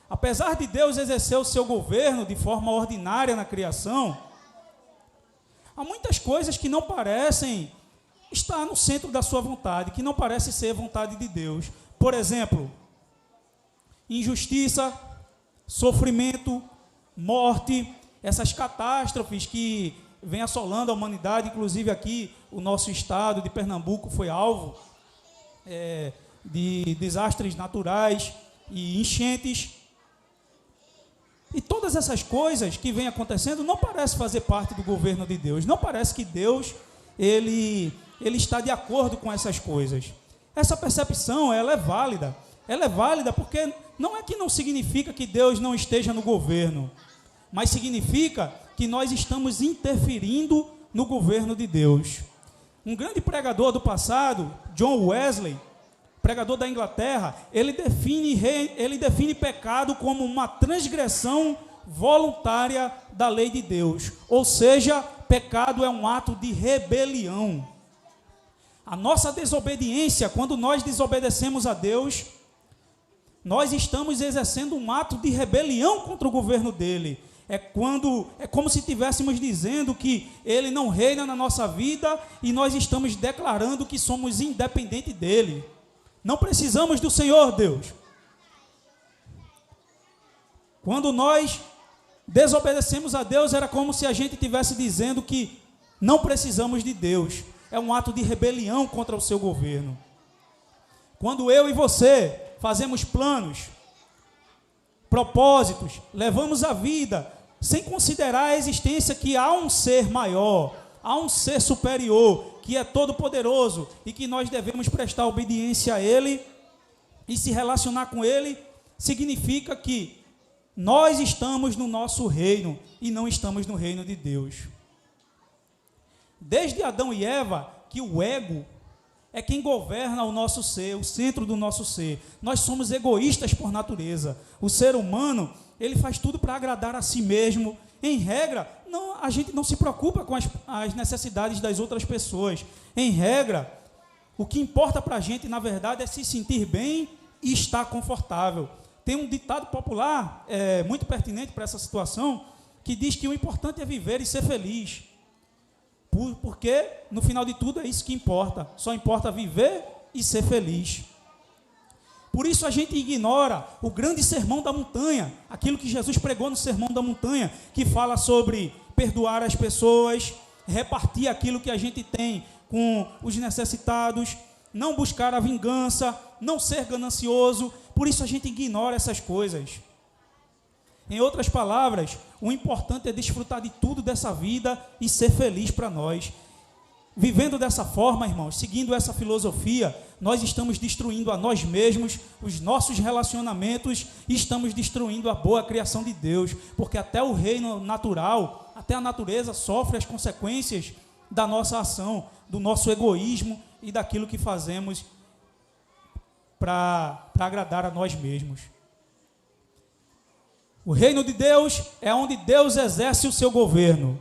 Apesar de Deus exercer o seu governo de forma ordinária na criação, há muitas coisas que não parecem estar no centro da sua vontade, que não parece ser vontade de Deus. Por exemplo, injustiça, sofrimento, morte, essas catástrofes que vêm assolando a humanidade. Inclusive aqui o nosso estado de Pernambuco foi alvo de desastres naturais e enchentes. E todas essas coisas que vêm acontecendo não parecem fazer parte do governo de Deus. Não parece que Deus ele está de acordo com essas coisas. Essa percepção, ela é válida. Ela é válida porque não é que não significa que Deus não esteja no governo, mas significa que nós estamos interferindo no governo de Deus. Um grande pregador do passado, John Wesley, pregador da Inglaterra, ele define pecado como uma transgressão voluntária da lei de Deus. Ou seja, pecado é um ato de rebelião. A nossa desobediência, quando nós desobedecemos a Deus, nós estamos exercendo um ato de rebelião contra o governo dele. É como se estivéssemos dizendo que ele não reina na nossa vida e nós estamos declarando que somos independentes dele. Não precisamos do Senhor, Deus. Quando nós desobedecemos a Deus, era como se a gente estivesse dizendo que não precisamos de Deus. É um ato de rebelião contra o seu governo. Quando eu e você fazemos planos, propósitos, levamos a vida sem considerar a existência que há um ser maior, há um ser superior, que é todo poderoso e que nós devemos prestar obediência a ele e se relacionar com ele, significa que nós estamos no nosso reino e não estamos no reino de Deus. Desde Adão e Eva, que o ego é quem governa o nosso ser, o centro do nosso ser. Nós somos egoístas por natureza. O ser humano, ele faz tudo para agradar a si mesmo. Em regra, a gente não se preocupa com as necessidades das outras pessoas. Em regra, o que importa para a gente, na verdade, é se sentir bem e estar confortável. Tem um ditado popular muito pertinente para essa situação, que diz que o importante é viver e ser feliz. Porque, no final de tudo, é isso que importa. Só importa viver e ser feliz. Por isso a gente ignora o grande sermão da montanha, aquilo que Jesus pregou no sermão da montanha, que fala sobre perdoar as pessoas, repartir aquilo que a gente tem com os necessitados, não buscar a vingança, não ser ganancioso. Por isso a gente ignora essas coisas. Em outras palavras, o importante é desfrutar de tudo dessa vida e ser feliz para nós. Vivendo dessa forma, irmãos, seguindo essa filosofia, nós estamos destruindo a nós mesmos, os nossos relacionamentos, e estamos destruindo a boa criação de Deus, porque até o reino natural, até a natureza sofre as consequências da nossa ação, do nosso egoísmo e daquilo que fazemos para agradar a nós mesmos. O reino de Deus é onde Deus exerce o seu governo.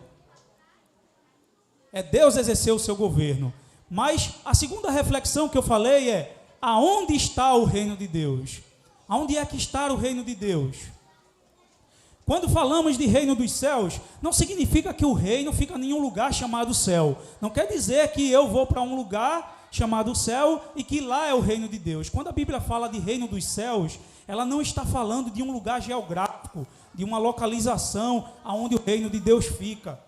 É Deus exercer o seu governo. Mas a segunda reflexão que eu falei é: aonde está o reino de Deus? Aonde é que está o reino de Deus? Quando falamos de reino dos céus, não significa que o reino fica em um lugar chamado céu. Não quer dizer que eu vou para um lugar chamado céu e que lá é o reino de Deus. Quando a Bíblia fala de reino dos céus, ela não está falando de um lugar geográfico, de uma localização aonde o reino de Deus fica.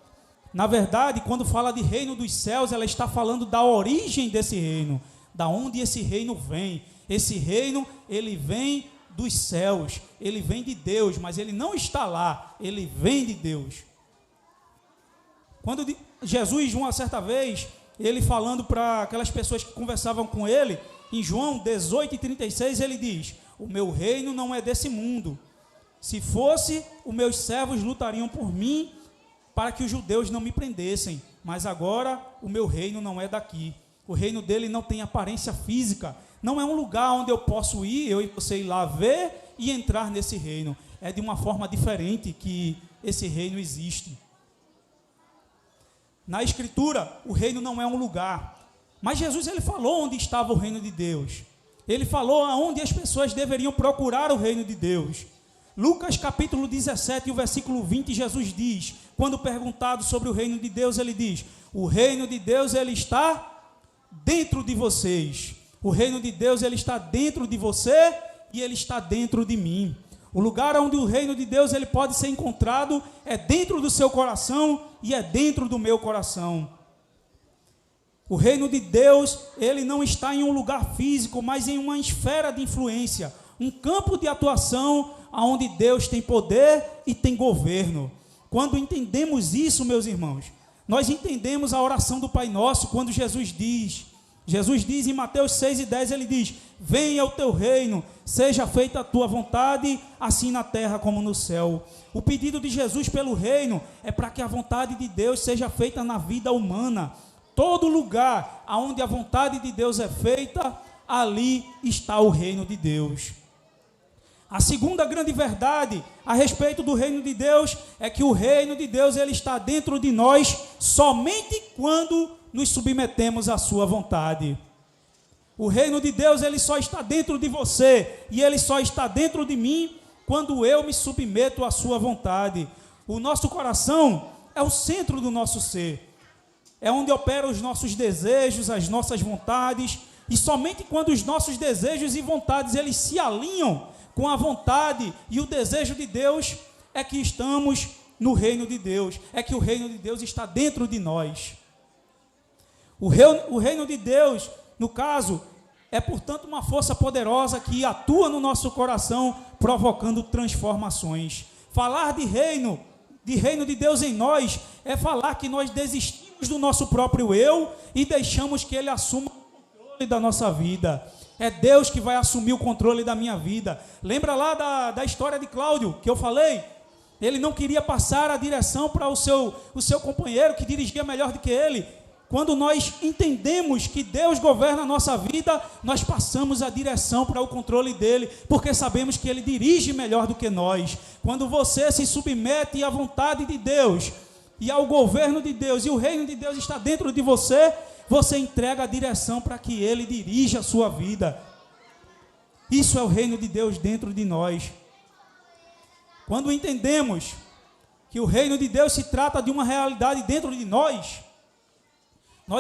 Na verdade, quando fala de reino dos céus, ela está falando da origem desse reino, da onde esse reino vem. Esse reino, ele vem dos céus, ele vem de Deus, mas ele não está lá, ele vem de Deus. Quando Jesus, uma certa vez, ele falando para aquelas pessoas que conversavam com ele, em João 18:36, ele diz: o meu reino não é desse mundo. Se fosse, os meus servos lutariam por mim para que os judeus não me prendessem, mas agora o meu reino não é daqui. O reino dele não tem aparência física, não é um lugar onde eu posso ir, eu e você ir lá ver e entrar nesse reino. É de uma forma diferente que esse reino existe. Na Escritura, o reino não é um lugar, mas Jesus, ele falou onde estava o reino de Deus. Ele falou aonde as pessoas deveriam procurar o reino de Deus. Lucas capítulo 17, o versículo 20, Jesus diz, quando perguntado sobre o reino de Deus, ele diz: o reino de Deus, ele está dentro de vocês. O reino de Deus, ele está dentro de você e ele está dentro de mim. O lugar onde o reino de Deus ele pode ser encontrado é dentro do seu coração e é dentro do meu coração. O reino de Deus, ele não está em um lugar físico, mas em uma esfera de influência, um campo de atuação onde Deus tem poder e tem governo. Quando entendemos isso, meus irmãos, nós entendemos a oração do Pai Nosso, quando Jesus diz em Mateus 6:10, ele diz: venha o teu reino, seja feita a tua vontade, assim na terra como no céu. O pedido de Jesus pelo reino é para que a vontade de Deus seja feita na vida humana. Todo lugar onde a vontade de Deus é feita, ali está o reino de Deus. A segunda grande verdade a respeito do reino de Deus é que o reino de Deus ele está dentro de nós somente quando nos submetemos à sua vontade. O reino de Deus ele só está dentro de você e ele só está dentro de mim quando eu me submeto à sua vontade. O nosso coração é o centro do nosso ser. É onde operam os nossos desejos, as nossas vontades, e somente quando os nossos desejos e vontades eles se alinham com a vontade e o desejo de Deus, é que estamos no reino de Deus, é que o reino de Deus está dentro de nós. O reino de Deus, no caso, é portanto uma força poderosa que atua no nosso coração, provocando transformações. Falar de reino de Deus em nós, é falar que nós desistimos do nosso próprio eu e deixamos que ele assuma o controle da nossa vida. É Deus que vai assumir o controle da minha vida. Lembra lá da história de Cláudio, que eu falei? Ele não queria passar a direção para o seu companheiro, que dirigia melhor do que ele. Quando nós entendemos que Deus governa a nossa vida, nós passamos a direção para o controle dele, porque sabemos que ele dirige melhor do que nós. Quando você se submete à vontade de Deus e ao governo de Deus, e o reino de Deus está dentro de você, você entrega a direção para que ele dirija a sua vida. Isso é o reino de Deus dentro de nós. Quando entendemos que o reino de Deus se trata de uma realidade dentro de nós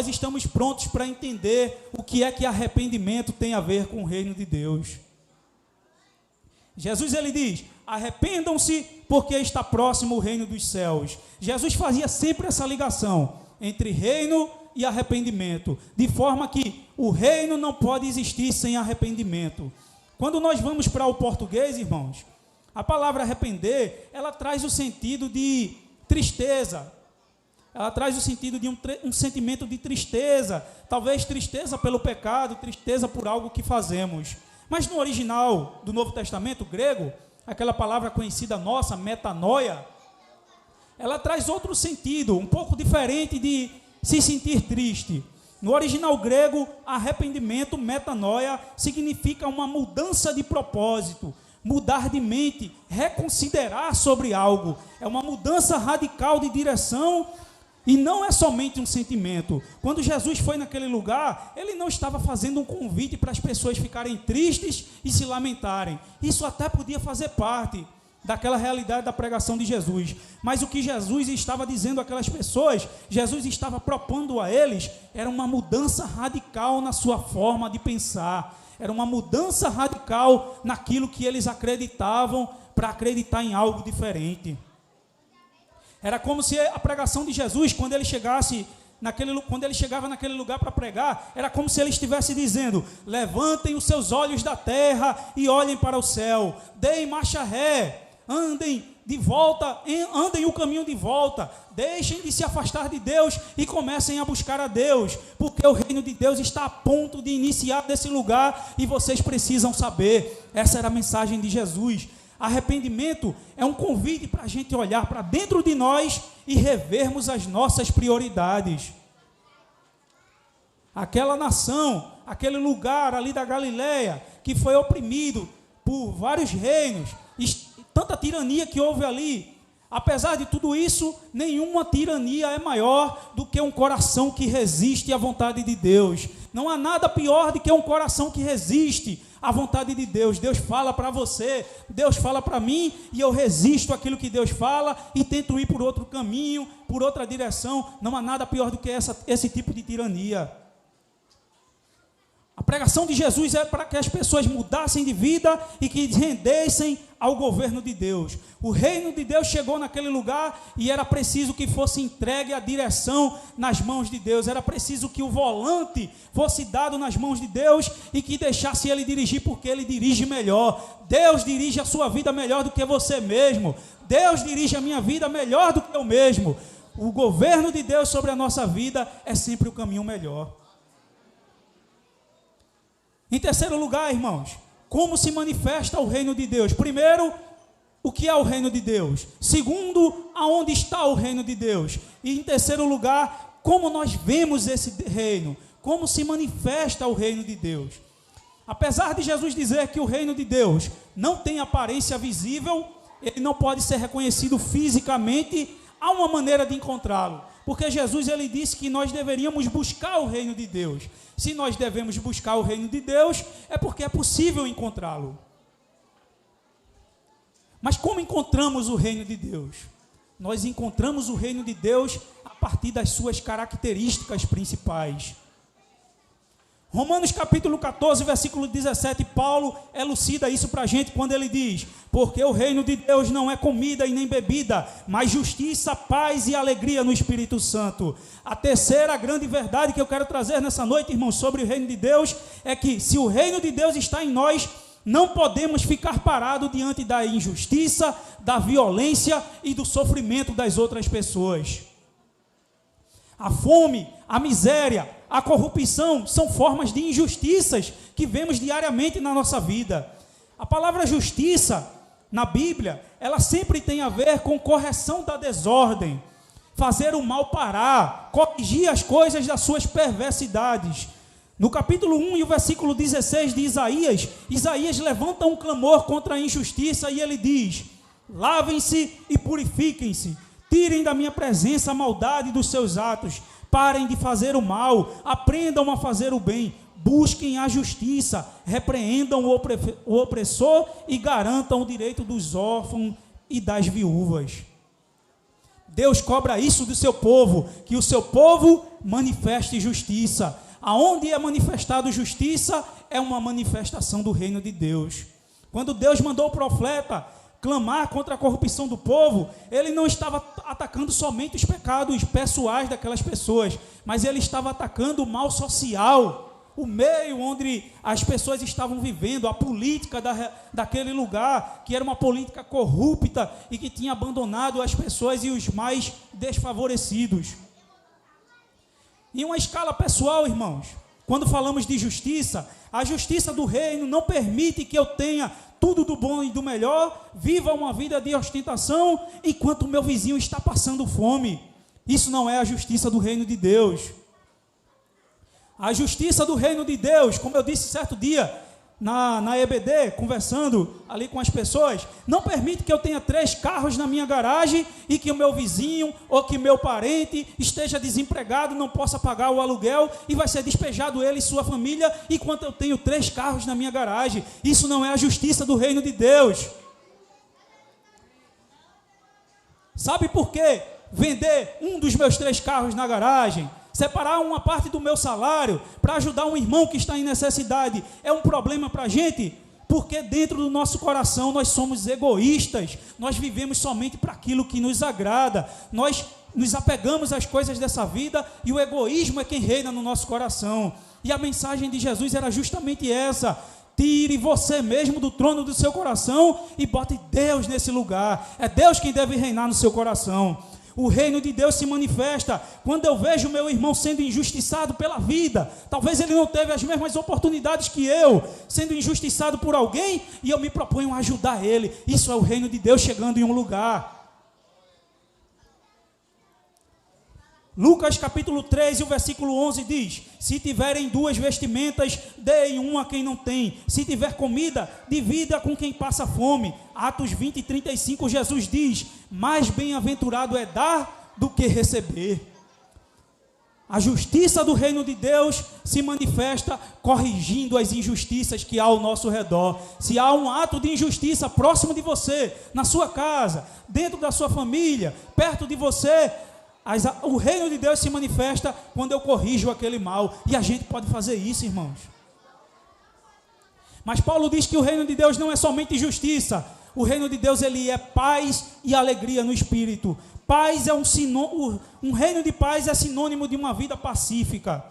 estamos prontos para entender o que é que arrependimento tem a ver com o reino de Deus. Jesus ele diz: arrependam-se porque está próximo o reino dos céus. Jesus fazia sempre essa ligação entre reino e arrependimento, de forma que o reino não pode existir sem arrependimento. Quando nós vamos para o português, irmãos, a palavra arrepender, ela traz o sentido de tristeza. Ela traz o sentido de um sentimento de tristeza, talvez tristeza pelo pecado, tristeza por algo que fazemos. Mas no original do Novo Testamento grego, aquela palavra conhecida nossa, metanoia, ela traz outro sentido, um pouco diferente de se sentir triste. No original grego, arrependimento, metanoia, significa uma mudança de propósito, mudar de mente, reconsiderar sobre algo. É uma mudança radical de direção e não é somente um sentimento. Quando Jesus foi naquele lugar, ele não estava fazendo um convite para as pessoas ficarem tristes e se lamentarem. Isso até podia fazer parte daquela realidade da pregação de Jesus. Mas o que Jesus estava dizendo àquelas pessoas, Jesus estava propondo a eles, era uma mudança radical na sua forma de pensar. Era uma mudança radical naquilo que eles acreditavam, para acreditar em algo diferente. Era como se a pregação de Jesus, quando ele chegava naquele lugar para pregar, era como se ele estivesse dizendo: levantem os seus olhos da terra e olhem para o céu, deem marcha ré, andem de volta, andem o caminho de volta, deixem de se afastar de Deus e comecem a buscar a Deus, porque o reino de Deus está a ponto de iniciar nesse lugar e vocês precisam saber. Essa era a mensagem de Jesus. Arrependimento é um convite para a gente olhar para dentro de nós e revermos as nossas prioridades. Aquela nação, aquele lugar ali da Galileia, que foi oprimido por vários reinos, tanta tirania que houve ali, apesar de tudo isso, nenhuma tirania é maior do que um coração que resiste à vontade de Deus. Não há nada pior do que um coração que resiste à vontade de Deus. Deus fala para você, Deus fala para mim, e eu resisto àquilo que Deus fala e tento ir por outro caminho, por outra direção. Não há nada pior do que esse tipo de tirania. A pregação de Jesus é para que as pessoas mudassem de vida e que rendessem ao governo de Deus. O reino de Deus chegou naquele lugar e era preciso que fosse entregue a direção nas mãos de Deus. Era preciso que o volante fosse dado nas mãos de Deus e que deixasse ele dirigir, porque ele dirige melhor. Deus dirige a sua vida melhor do que você mesmo. Deus dirige a minha vida melhor do que eu mesmo. O governo de Deus sobre a nossa vida é sempre o caminho melhor. Em terceiro lugar, irmãos, como se manifesta o reino de Deus? Primeiro, o que é o reino de Deus? Segundo, aonde está o reino de Deus? E em terceiro lugar, como nós vemos esse reino? Como se manifesta o reino de Deus? Apesar de Jesus dizer que o reino de Deus não tem aparência visível, ele não pode ser reconhecido fisicamente, há uma maneira de encontrá-lo. Porque Jesus, ele disse que nós deveríamos buscar o reino de Deus. Se nós devemos buscar o reino de Deus, é porque é possível encontrá-lo. Mas como encontramos o reino de Deus? Nós encontramos o reino de Deus a partir das suas características principais. Romanos capítulo 14, versículo 17, Paulo elucida isso para a gente quando ele diz: porque o reino de Deus não é comida e nem bebida, mas justiça, paz e alegria no Espírito Santo. A terceira grande verdade que eu quero trazer nessa noite, irmãos, sobre o reino de Deus, é que se o reino de Deus está em nós, não podemos ficar parados diante da injustiça, da violência e do sofrimento das outras pessoas. A fome, a miséria, a corrupção são formas de injustiças que vemos diariamente na nossa vida. A palavra justiça, na Bíblia, ela sempre tem a ver com correção da desordem, fazer o mal parar, corrigir as coisas das suas perversidades. No capítulo 1 e o versículo 16 de Isaías, Isaías levanta um clamor contra a injustiça e ele diz: lavem-se e purifiquem-se, tirem da minha presença a maldade dos seus atos, parem de fazer o mal, aprendam a fazer o bem, busquem a justiça, repreendam o opressor e garantam o direito dos órfãos e das viúvas. Deus cobra isso do seu povo, que o seu povo manifeste justiça. Aonde é manifestado justiça, é uma manifestação do reino de Deus. Quando Deus mandou o profeta clamar contra a corrupção do povo, ele não estava atacando somente os pecados pessoais daquelas pessoas, mas ele estava atacando o mal social, o meio onde as pessoas estavam vivendo, a política daquele lugar, que era uma política corrupta e que tinha abandonado as pessoas e os mais desfavorecidos. Em uma escala pessoal, irmãos, quando falamos de justiça, a justiça do reino não permite que eu tenha tudo do bom e do melhor, viva uma vida de ostentação, enquanto o meu vizinho está passando fome. Isso não é a justiça do reino de Deus. A justiça do reino de Deus, como eu disse certo dia, na EBD, conversando ali com as pessoas, não permite que eu tenha 3 carros na minha garagem e que o meu vizinho ou que meu parente esteja desempregado, não possa pagar o aluguel e vai ser despejado ele e sua família, enquanto eu tenho 3 carros na minha garagem. Isso não é a justiça do reino de Deus. Sabe por quê? Vender um dos meus 3 carros na garagem, separar uma parte do meu salário para ajudar um irmão que está em necessidade, é um problema para a gente? Porque dentro do nosso coração nós somos egoístas, nós vivemos somente para aquilo que nos agrada, nós nos apegamos às coisas dessa vida e o egoísmo é quem reina no nosso coração. E a mensagem de Jesus era justamente essa: tire você mesmo do trono do seu coração e bote Deus nesse lugar. É Deus quem deve reinar no seu coração. O reino de Deus se manifesta quando eu vejo meu irmão sendo injustiçado pela vida. Talvez ele não teve as mesmas oportunidades que eu, sendo injustiçado por alguém, e eu me proponho a ajudar ele. Isso é o reino de Deus chegando em um lugar. Lucas capítulo 3 e o versículo 11 diz: se tiverem 2 vestimentas, deem uma a quem não tem. Se tiver comida, divida com quem passa fome. Atos 20 e 35, Jesus diz: mais bem-aventurado é dar do que receber. A justiça do reino de Deus se manifesta corrigindo as injustiças que há ao nosso redor. Se há um ato de injustiça próximo de você, na sua casa, dentro da sua família, perto de você, o reino de Deus se manifesta quando eu corrijo aquele mal. E a gente pode fazer isso, irmãos. Mas Paulo diz que o reino de Deus não é somente justiça. O reino de Deus, ele é paz e alegria no espírito. Paz é um reino de paz é sinônimo de uma vida pacífica.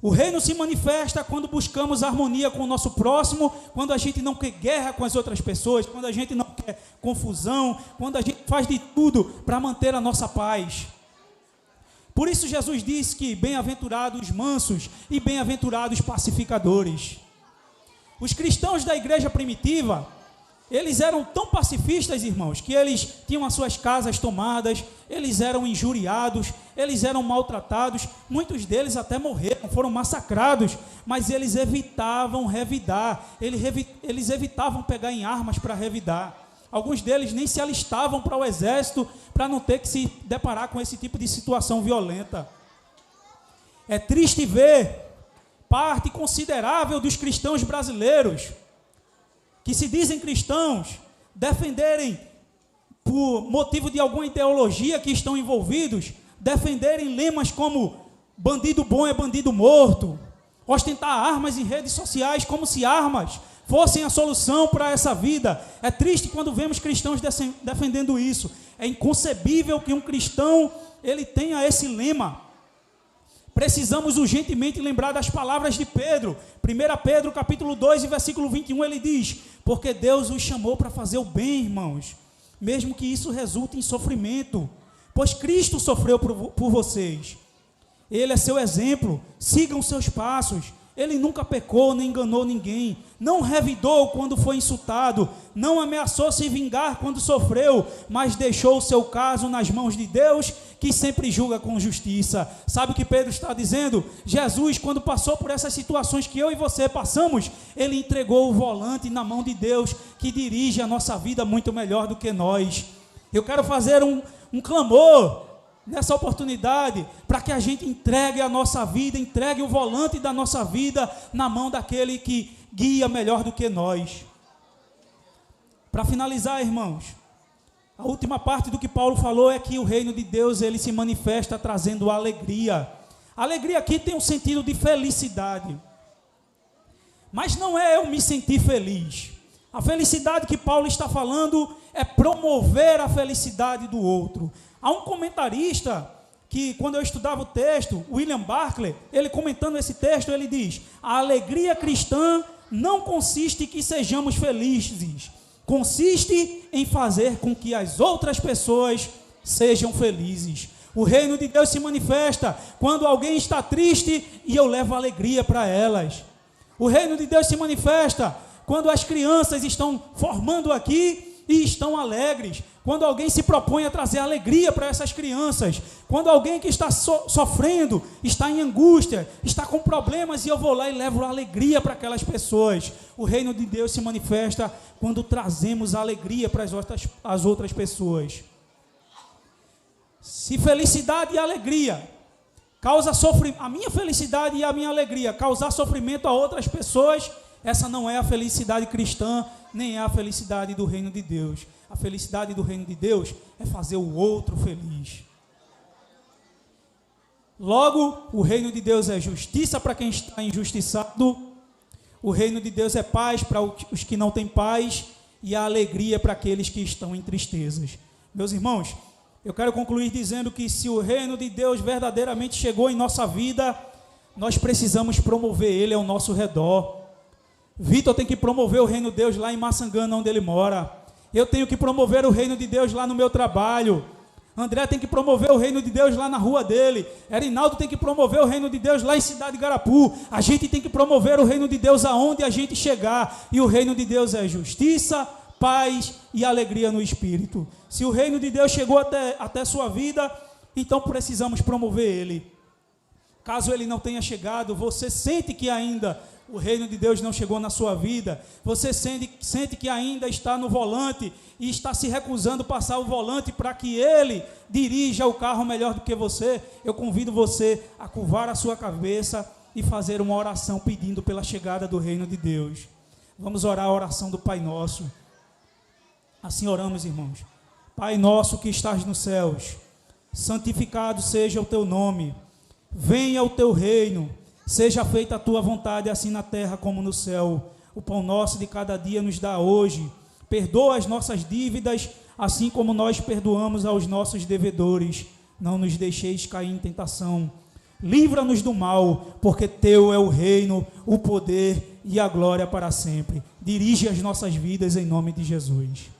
O reino se manifesta quando buscamos harmonia com o nosso próximo, quando a gente não quer guerra com as outras pessoas, quando a gente não quer confusão, quando a gente faz de tudo para manter a nossa paz. Por isso Jesus disse que bem-aventurados mansos e bem-aventurados pacificadores. Os cristãos da igreja primitiva, eles eram tão pacifistas, irmãos, que eles tinham as suas casas tomadas, eles eram injuriados, eles eram maltratados, muitos deles até morreram, foram massacrados, mas eles evitavam revidar, eles evitavam pegar em armas para revidar. Alguns deles nem se alistavam para o exército, para não ter que se deparar com esse tipo de situação violenta. É triste ver parte considerável dos cristãos brasileiros, que se dizem cristãos, defenderem, por motivo de alguma ideologia que estão envolvidos, defenderem lemas como bandido bom é bandido morto, ostentar armas em redes sociais como se armas fossem a solução para essa vida. É triste quando vemos cristãos defendendo isso. É inconcebível que um cristão ele tenha esse lema. Precisamos urgentemente lembrar das palavras de Pedro. 1 Pedro capítulo 2 e versículo 21, ele diz: porque Deus os chamou para fazer o bem, irmãos, mesmo que isso resulte em sofrimento, pois Cristo sofreu por vocês. Ele é seu exemplo, sigam seus passos. Ele nunca pecou, nem enganou ninguém, não revidou quando foi insultado, não ameaçou se vingar quando sofreu, mas deixou o seu caso nas mãos de Deus, que sempre julga com justiça. Sabe o que Pedro está dizendo? Jesus, quando passou por essas situações que eu e você passamos, ele entregou o volante na mão de Deus, que dirige a nossa vida muito melhor do que nós. Eu quero fazer um clamor nessa oportunidade, para que a gente entregue a nossa vida, entregue o volante da nossa vida na mão daquele que guia melhor do que nós. Para finalizar, irmãos, a última parte do que Paulo falou é que o reino de Deus, ele se manifesta trazendo alegria. A alegria aqui tem um sentido de felicidade, mas não é eu me sentir feliz. A felicidade que Paulo está falando é promover a felicidade do outro. Há um comentarista que, quando eu estudava o texto, William Barclay, ele comentando esse texto, ele diz: a alegria cristã não consiste em que sejamos felizes, consiste em fazer com que as outras pessoas sejam felizes. O reino de Deus se manifesta quando alguém está triste e eu levo alegria para elas. O reino de Deus se manifesta quando as crianças estão formando aqui e estão alegres, quando alguém se propõe a trazer alegria para essas crianças, quando alguém que está sofrendo, está em angústia, está com problemas, e eu vou lá e levo alegria para aquelas pessoas. O reino de Deus se manifesta quando trazemos alegria para as outras pessoas. Se felicidade e alegria causa sofrimento, a minha felicidade e a minha alegria causar sofrimento a outras pessoas, essa não é a felicidade cristã, nem é a felicidade do reino de Deus. A felicidade do reino de Deus é fazer o outro feliz. Logo, o reino de Deus é justiça para quem está injustiçado, o reino de Deus é paz para os que não têm paz, e a alegria para aqueles que estão em tristezas. Meus irmãos, eu quero concluir dizendo que se o reino de Deus verdadeiramente chegou em nossa vida, nós precisamos promover ele ao nosso redor. Vitor tem que promover o reino de Deus lá em Maçangana, onde ele mora. Eu tenho que promover o reino de Deus lá no meu trabalho. André tem que promover o reino de Deus lá na rua dele. Erinaldo tem que promover o reino de Deus lá em Cidade Garapu. A gente tem que promover o reino de Deus aonde a gente chegar. E o reino de Deus é justiça, paz e alegria no Espírito. Se o reino de Deus chegou até sua vida, então precisamos promover ele. Caso ele não tenha chegado, você sente que ainda o reino de Deus não chegou na sua vida, você sente que ainda está no volante e está se recusando a passar o volante para que ele dirija o carro melhor do que você, eu convido você a curvar a sua cabeça e fazer uma oração pedindo pela chegada do reino de Deus. Vamos orar a oração do Pai Nosso. Assim oramos, irmãos. Pai nosso que estás nos céus, santificado seja o teu nome, venha o teu reino, seja feita a tua vontade, assim na terra como no céu. O pão nosso de cada dia nos dá hoje. Perdoa as nossas dívidas, assim como nós perdoamos aos nossos devedores. Não nos deixeis cair em tentação. Livra-nos do mal, porque teu é o reino, o poder e a glória para sempre. Dirige as nossas vidas em nome de Jesus.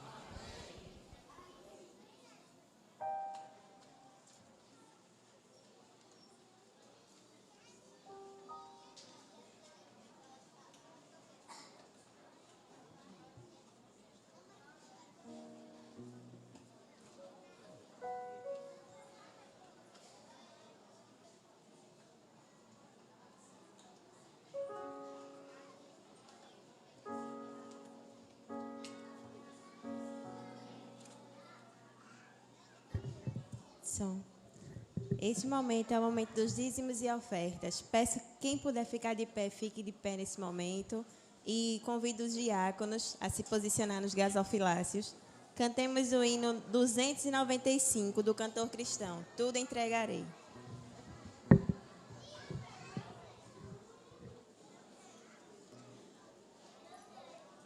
Este momento é o momento dos dízimos e ofertas. Peço que quem puder ficar de pé, fique de pé nesse momento. E convido os diáconos a se posicionar nos gasofiláceos. Cantemos o hino 295 do cantor cristão. Tudo entregarei.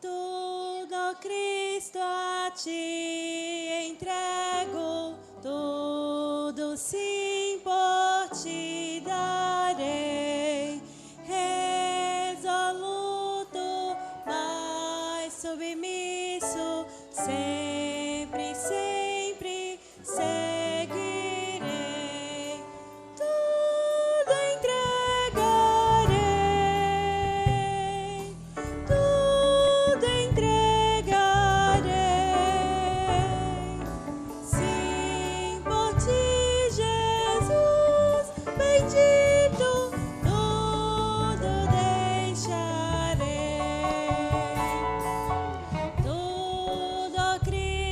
Tudo, ó Cristo, a ti entrego, tudo sim por ti darei, resoluto, mas submisso, sempre, sempre seguirei, tudo entregarei, tudo entregarei, sim por ti, Jesus bendito, tudo deixarei, tudo, ó Cristo.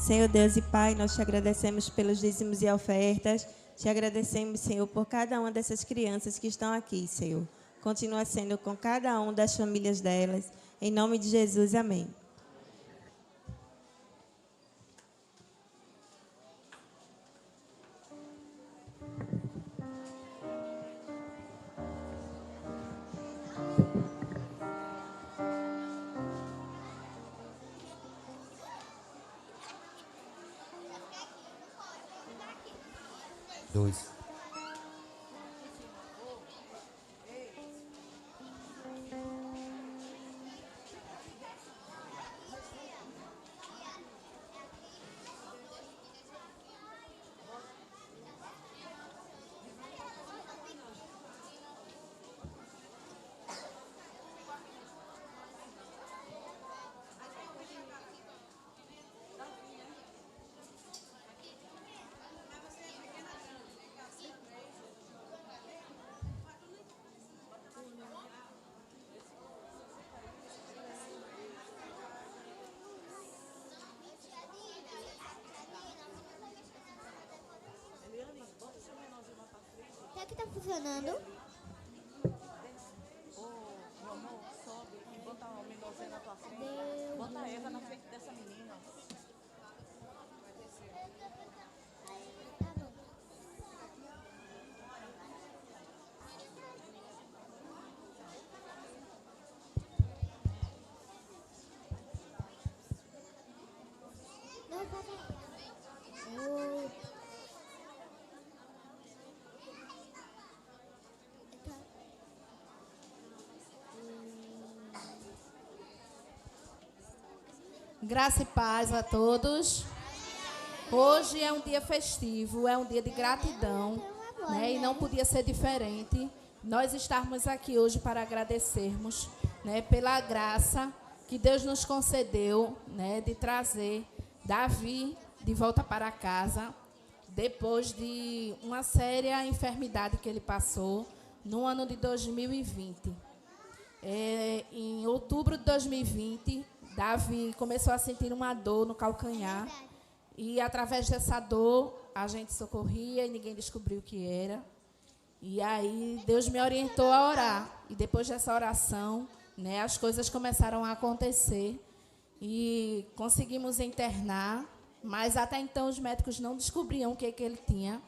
Senhor Deus e Pai, nós te agradecemos pelos dízimos e ofertas. Te agradecemos, Senhor, por cada uma dessas crianças que estão aqui, Senhor. Continua sendo com cada uma das famílias delas. Em nome de Jesus, amém. Dois. Será que tá funcionando? Ô, amor, sobe e bota o menorzinho na tua frente. Bota a Eva na frente dessa menina. Tá bom. Não, peraí. Graça e paz a todos. Hoje é um dia festivo, é um dia de gratidão, né? E não podia ser diferente. Nós estarmos aqui hoje para agradecermos, né, pela graça que Deus nos concedeu, né, de trazer Davi de volta para casa, depois de uma séria enfermidade que ele passou no ano de 2020. Em outubro de 2020, Davi começou a sentir uma dor no calcanhar e, através dessa dor, a gente socorria e ninguém descobriu o que era. E aí, Deus me orientou a orar. E depois dessa oração, né, as coisas começaram a acontecer e conseguimos internar, mas até então os médicos não descobriam o que ele tinha.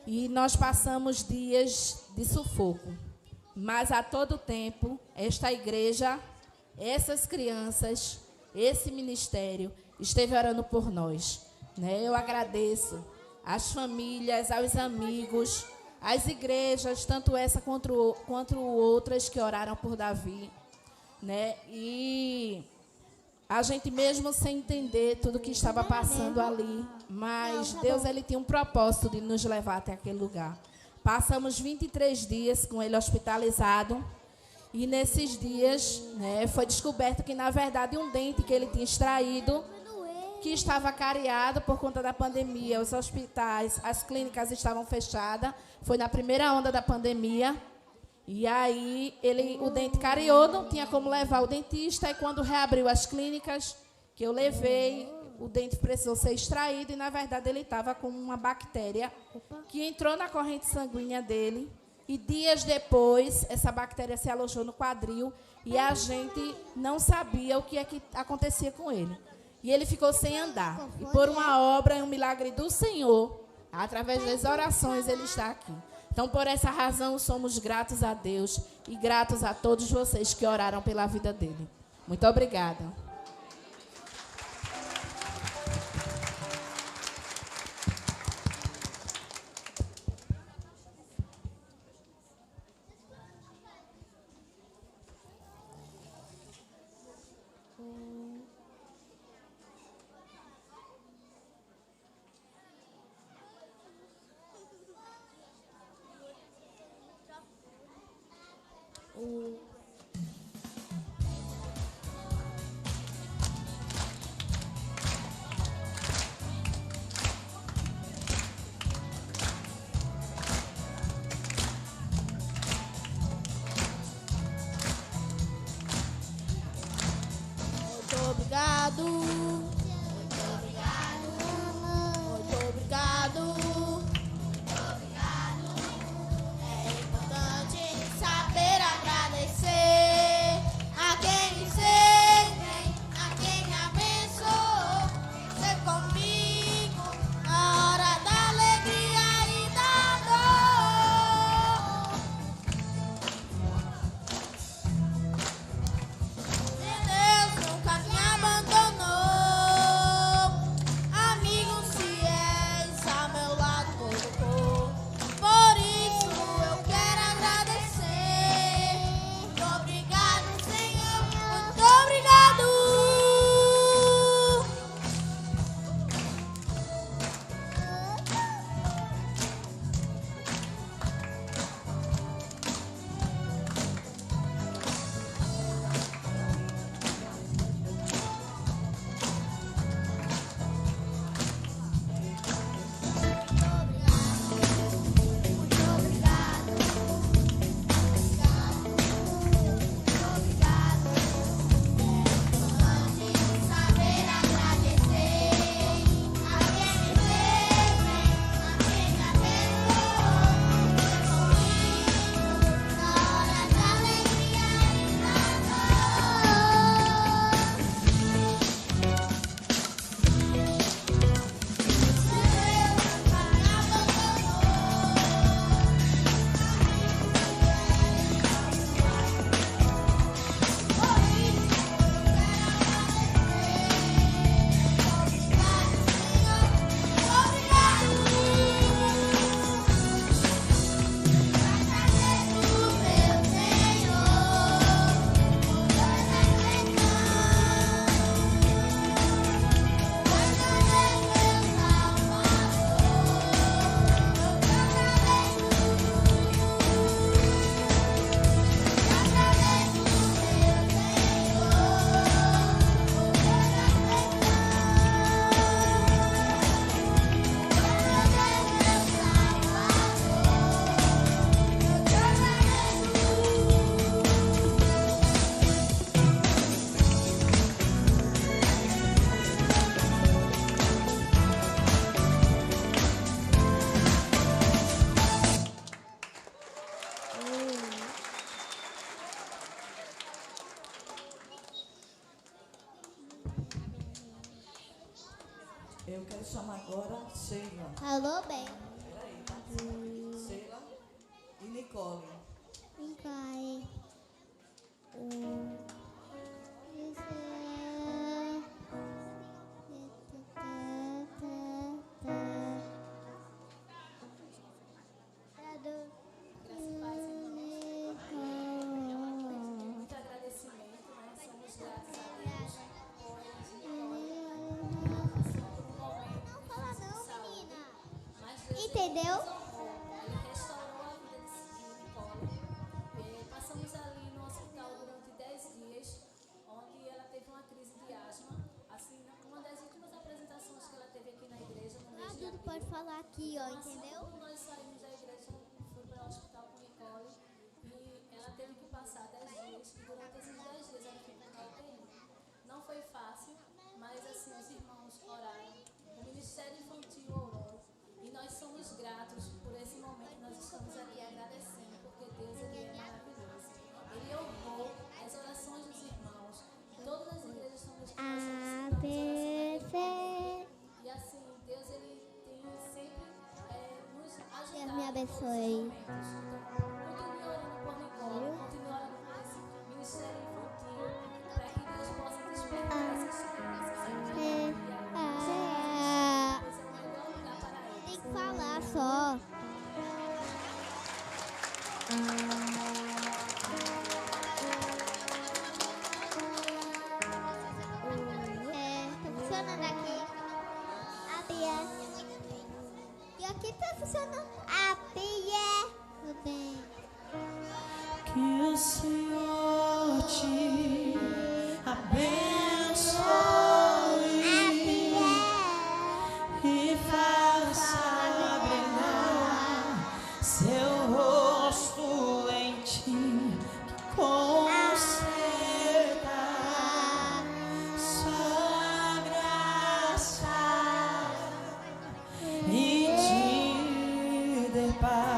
E nós passamos dias de sufoco. Mas, a todo tempo, esta igreja, essas crianças, esse ministério esteve orando por nós, né? Eu agradeço às famílias, aos amigos, às igrejas, tanto essa quanto outras que oraram por Davi, né? E a gente mesmo sem entender tudo que estava passando ali, mas Deus, ele tinha um propósito de nos levar até aquele lugar. Passamos 23 dias com ele hospitalizado. E nesses dias, né, foi descoberto que, na verdade, um dente que ele tinha extraído, que estava cariado por conta da pandemia, os hospitais, as clínicas estavam fechadas. Foi na primeira onda da pandemia. E aí, o dente cariou, não tinha como levar o dentista. E quando reabriu as clínicas, que eu levei, o dente precisou ser extraído e, na verdade, ele estava com uma bactéria que entrou na corrente sanguínea dele e, dias depois, essa bactéria se alojou no quadril e a gente não sabia o que é que acontecia com ele. E ele ficou sem andar. E por uma obra e um milagre do Senhor, através das orações, ele está aqui. Então, por essa razão, somos gratos a Deus e gratos a todos vocês que oraram pela vida dele. Muito obrigada. Muito obrigado. Muito obrigado. Muito obrigado. É importante saber agradecer a quem me fez, a quem me abençoou. Ser comigo na hora da alegria e da dor. Deus nunca me abandonou. Amigos fiéis a meu lado colocou. Por isso eu quero agradecer. Muito obrigado, Senhor. Muito obrigado. Muito obrigado. Saber agradecer a quem me fez, a quem me abençoou. Na hora da alegria e da dor. Deus nunca me abandonou. Eu quero chamar agora Sheila. Alô, bem. Peraí, tá? Sheila e Nicole. Vem cá, hein? Muito agradecimento, né? Somos gratos a Deus. Não fala não, menina. Entendeu? Ele restaurou a vida de Nicole. Passamos ali no hospital durante 10 dias, onde ela teve uma crise de asma. Assim, uma das últimas apresentações que ela teve aqui na igreja, no mês de Tudo abril. pode falar aqui, ó, entendeu? Quando nós saímos da igreja, fui para o hospital com Nicole e ela teve que passar 10 dias. E durante esses 10 dias ela ficou na UTI. Não foi fácil, mas assim, os irmãos abençoe. Continue orando por Nicole, continue orando por esse ministério infantil, para que Deus possa despertar essas crianças aqui. Pois é o melhor lugar para eles. Tem que falar só. Tá funcionando aqui. A pia. E aqui tá funcionando. A pia. Tudo bem. Que o Senhor te abençoe e faça brilhar seu rosto em ti, que conceda sua graça e te dê paz.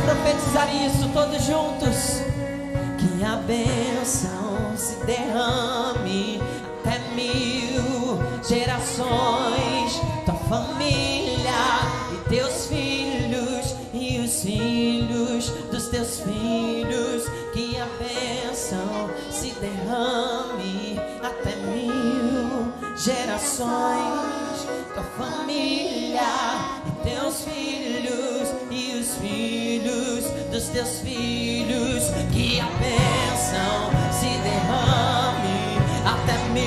Profetizar isso todos juntos. Que a bênção se derrame até 1000 gerações. Tua família e teus filhos e os filhos dos teus filhos. Que a bênção se derrame até 1000 gerações. Tua família e teus filhos e os filhos dos teus filhos. Que a bênção se derrame até 1000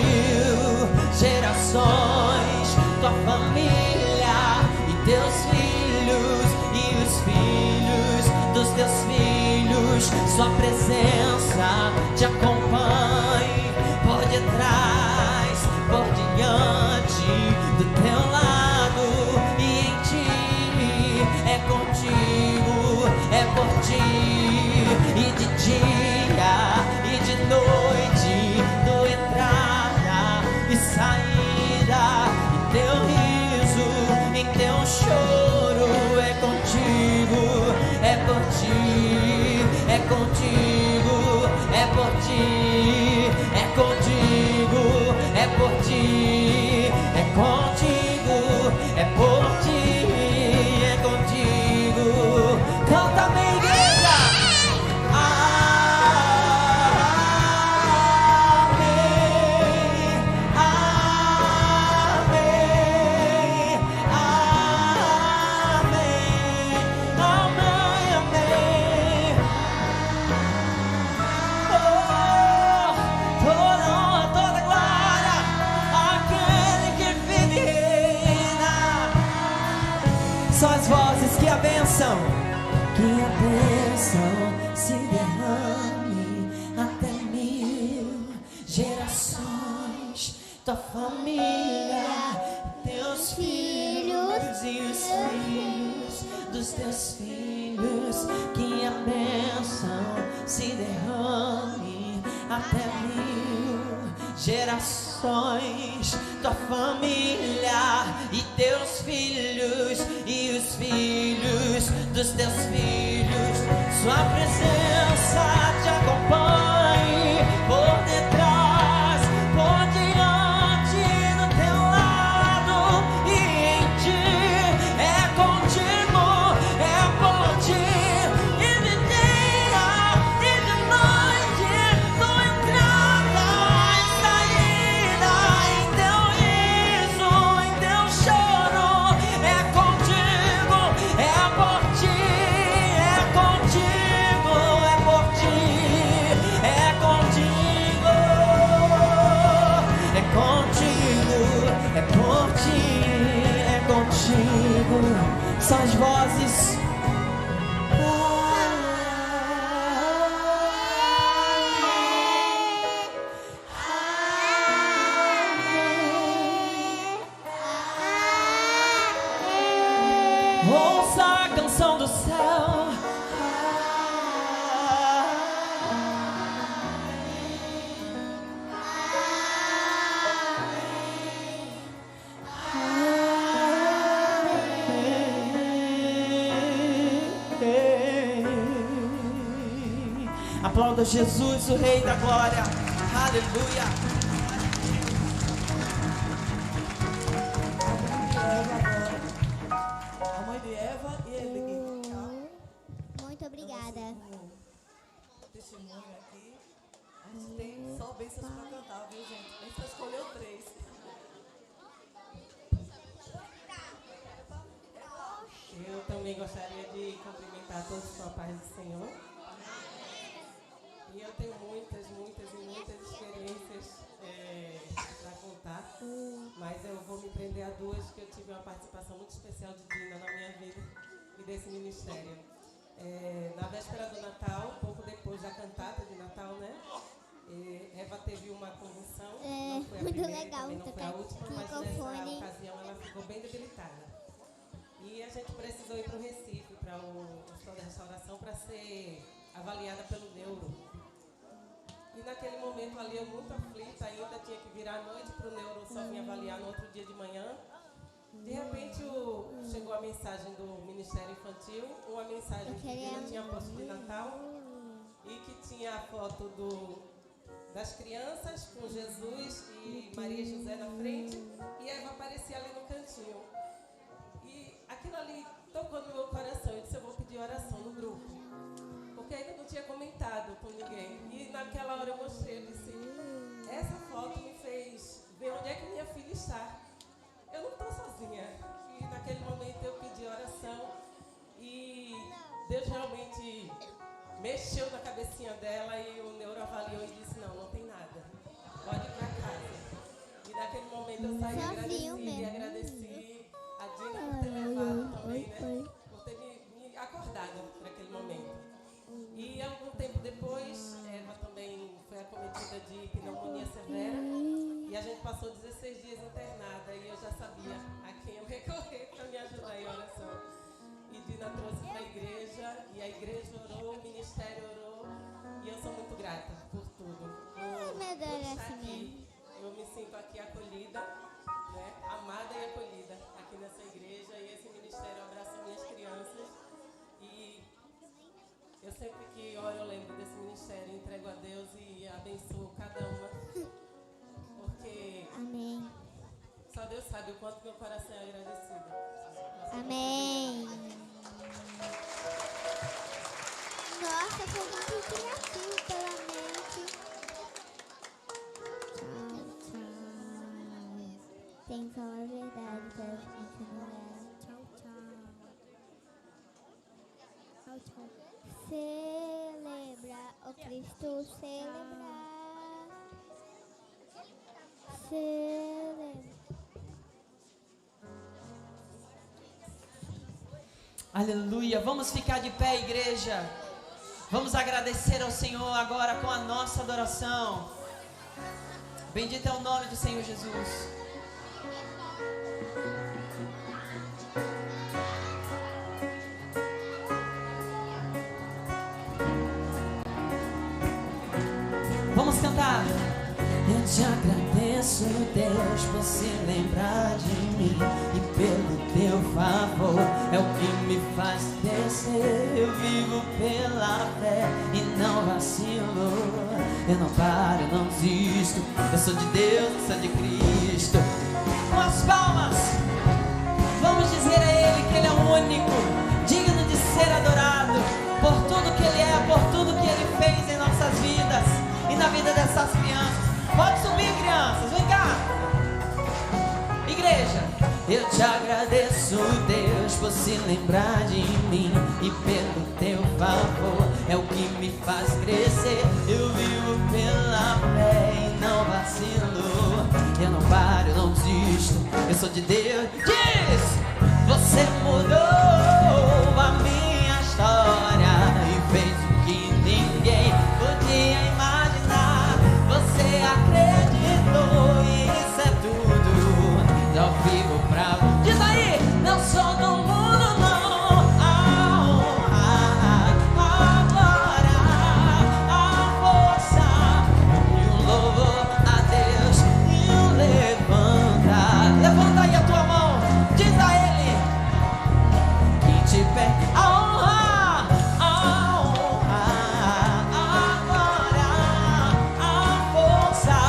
gerações. Tua família e teus filhos e os filhos dos teus filhos. Sua presença te acompanhe por detrás, por diante, do teu lado e em ti. É contigo, é por ti, e de dia e de noite, do entrada e saída, em teu riso, em teu choro. É contigo, é por ti, é contigo, é por ti, é contigo, é por ti, é contigo, é por ti. Canta bem, igreja! Amém, amém, amém, amém, amém. Oh, toda honra, toda glória àquele que vive e reina. São as vozes que a bênção. Que a bênção se derrame até 1000 gerações. Tua família, teus filhos e os filhos dos teus filhos. Que a bênção se derrame até 1000 gerações. Tua família e teus filhos e os filhos dos teus filhos. Sua presença te acompanhe por detrás, por diante, do teu lado e em ti. É contigo, é por ti. E de dia e de noite, tua entrada e saída, em teu riso, em teu choro. É contigo, é por ti. São as vozes. Ouça a canção do céu. Aplauda Jesus, o Rei da Glória. Aleluia. A mãe de Eva e ele. Muito obrigada. Testemunho aqui. A gente tem só bênçãos para cantar, viu, gente? A gente só escolheu 3. Eu também gostaria de cumprimentar todos com a paz do Senhor. E eu tenho muitas experiências para contar, mas eu vou me prender a 2, que eu tive uma participação muito especial de Dina na minha vida e desse ministério. Na véspera do Natal, pouco depois da cantata de Natal, né? Eva teve uma convulsão, não foi a muito primeira, legal, também não foi a última, mas nessa ocasião ela ficou bem debilitada. E a gente precisou ir para o Recife, para o Hospital da Restauração, para ser avaliada pelo neuro. E naquele momento ali eu muito aflita, ainda tinha que virar à noite para o neuro só me avaliar no outro dia de manhã. De repente chegou a mensagem do Ministério Infantil, uma mensagem que não tinha posto de Natal e que tinha a foto das crianças com Jesus e Maria e José na frente e Eva aparecia ali no cantinho. E aquilo ali tocou no meu coração, eu disse, eu vou pedir oração no grupo. Porque ainda não tinha comentado com ninguém. E naquela hora eu mostrei, eu disse, essa foto me fez ver onde é que minha filha está. Eu não estou sozinha. E naquele momento eu pedi oração e Deus realmente mexeu na cabecinha dela e o neuro avaliou e disse, não tem nada. Pode ir para casa. E naquele momento eu saí agradeci a Dina por ter levado também, né? Por ter me acordado naquele momento. E algum tempo depois, Eva também foi acometida de pneumonia severa e a gente passou 16 dias internada e eu já sabia a quem eu recorrer para me ajudar em oração. E Dina trouxe para a igreja e a igreja orou, o ministério orou e eu sou muito grata por tudo. Por estar aqui, eu me sinto aqui acolhida, né? Amada e acolhida aqui nessa igreja e esse ministério abraça minhas crianças. E eu sempre que oro, eu lembro desse ministério, entrego a Deus e abençoo cada uma. Porque Amém. só Deus sabe o quanto meu coração é agradecido. Amém. Nossa, foi muito criativo pela mente. Tchau. Tem que falar a verdade pra gente, não é? Tchau. Celebra, ó Cristo, celebrar. Celebra. Aleluia. Vamos ficar de pé, igreja. Vamos agradecer ao Senhor agora com a nossa adoração. Bendito é o nome do Senhor Jesus. Vamos cantar. Eu te agradeço, Deus, por se lembrar de mim e pelo teu favor é o que me faz crescer. Eu vivo pela fé e não vacilo. Eu não paro, não desisto. Eu sou de Deus, eu sou de Cristo. Com as palmas, vamos dizer a Ele que Ele é o único, digno de ser adorado por tudo que Ele é, por tudo que Ele fez em nossas vidas e na vida dessas crianças. Pode subir, crianças, vem cá. Igreja, eu te agradeço, Deus, por se lembrar de mim e pelo teu favor, é o que me faz crescer. Eu vivo pela fé e não vacilo. Eu não paro, eu não desisto. Eu sou de Deus. Diz! Você mudou a minha história e fez o que ninguém podia imaginar. Você acreditou e isso é tudo. Já vivo pra... Diz aí! Não sou do mundo, não. A glória, a força e o louvor a Deus e o levanta. Levanta aí a tua mão. Diz a Ele que te pede a honra, a glória, a força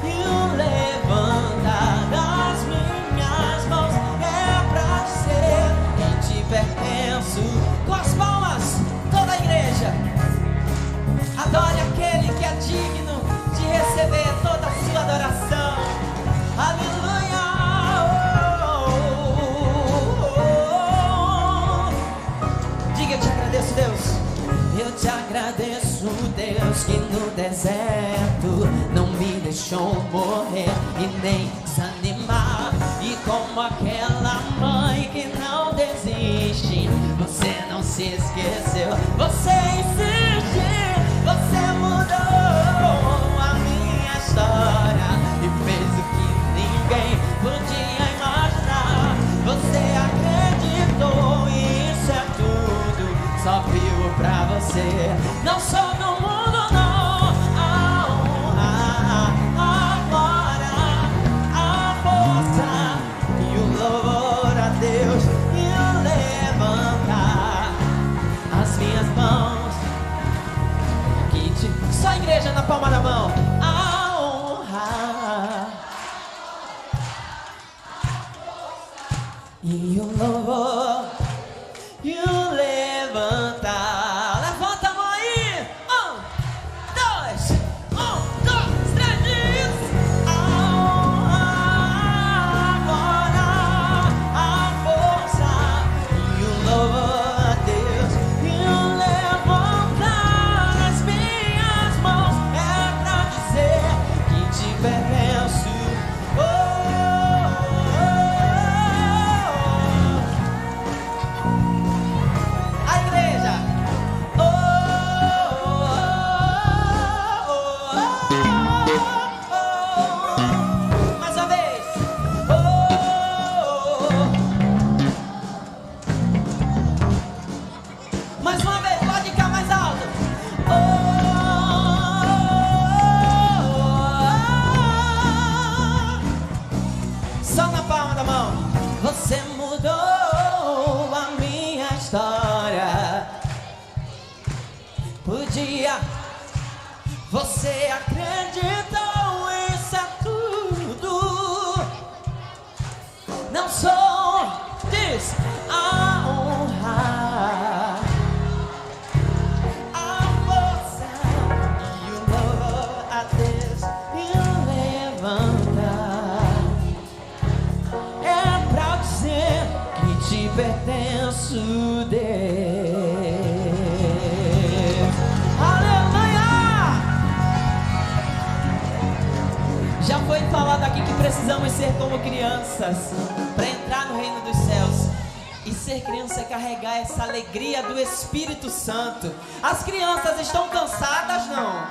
e o levanta das minhas mãos. É pra ser que te pertenço. Com as palmas, toda a igreja adore aquele que é digno de receber toda a sua adoração. Aleluia! Diga: eu te agradeço, Deus. Eu te agradeço, Deus, que no deserto não me deixou morrer e nem desanimar. E como aquela mãe que não desiste, você não se esqueceu, você insiste. Você mudou a minha história e fez o que ninguém podia imaginar. Você acreditou e isso é tudo. Só vivo pra você. Não sou do mundo, não. A honra, a glória, a força e o louvor a Deus e o levantar as minhas mãos. Só a igreja na palma da mão. A honra e o louvor e o levantar. Levanta a mão aí. 1, 2, 3, diz. A honra, agora a força e o louvor a Deus e o levantar as minhas mãos. É pra dizer que te pertenço. A igreja. Mais uma vez. Mais uma vez, pode ficar mais alto. Só na palma da mão. Você mudou a minha história. Podia. Você acreditou, isso é tudo. Não sou, diz, a honra, a força e o louvor a Deus e o levantar. É pra dizer que te pertenço, Deus. Aleluia! Já foi falado aqui que precisamos ser como crianças para entrar no reino dos céus. E ser criança é carregar essa alegria do Espírito Santo. As crianças estão cansadas, não?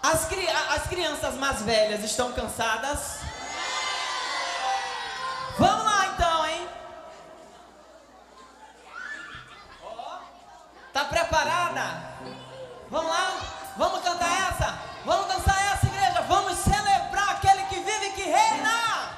As crianças mais velhas estão cansadas? Vamos lá então, hein? Tá preparada? Vamos lá? Vamos cantar essa? Vamos dançar essa, igreja? Vamos celebrar aquele que vive e que reina!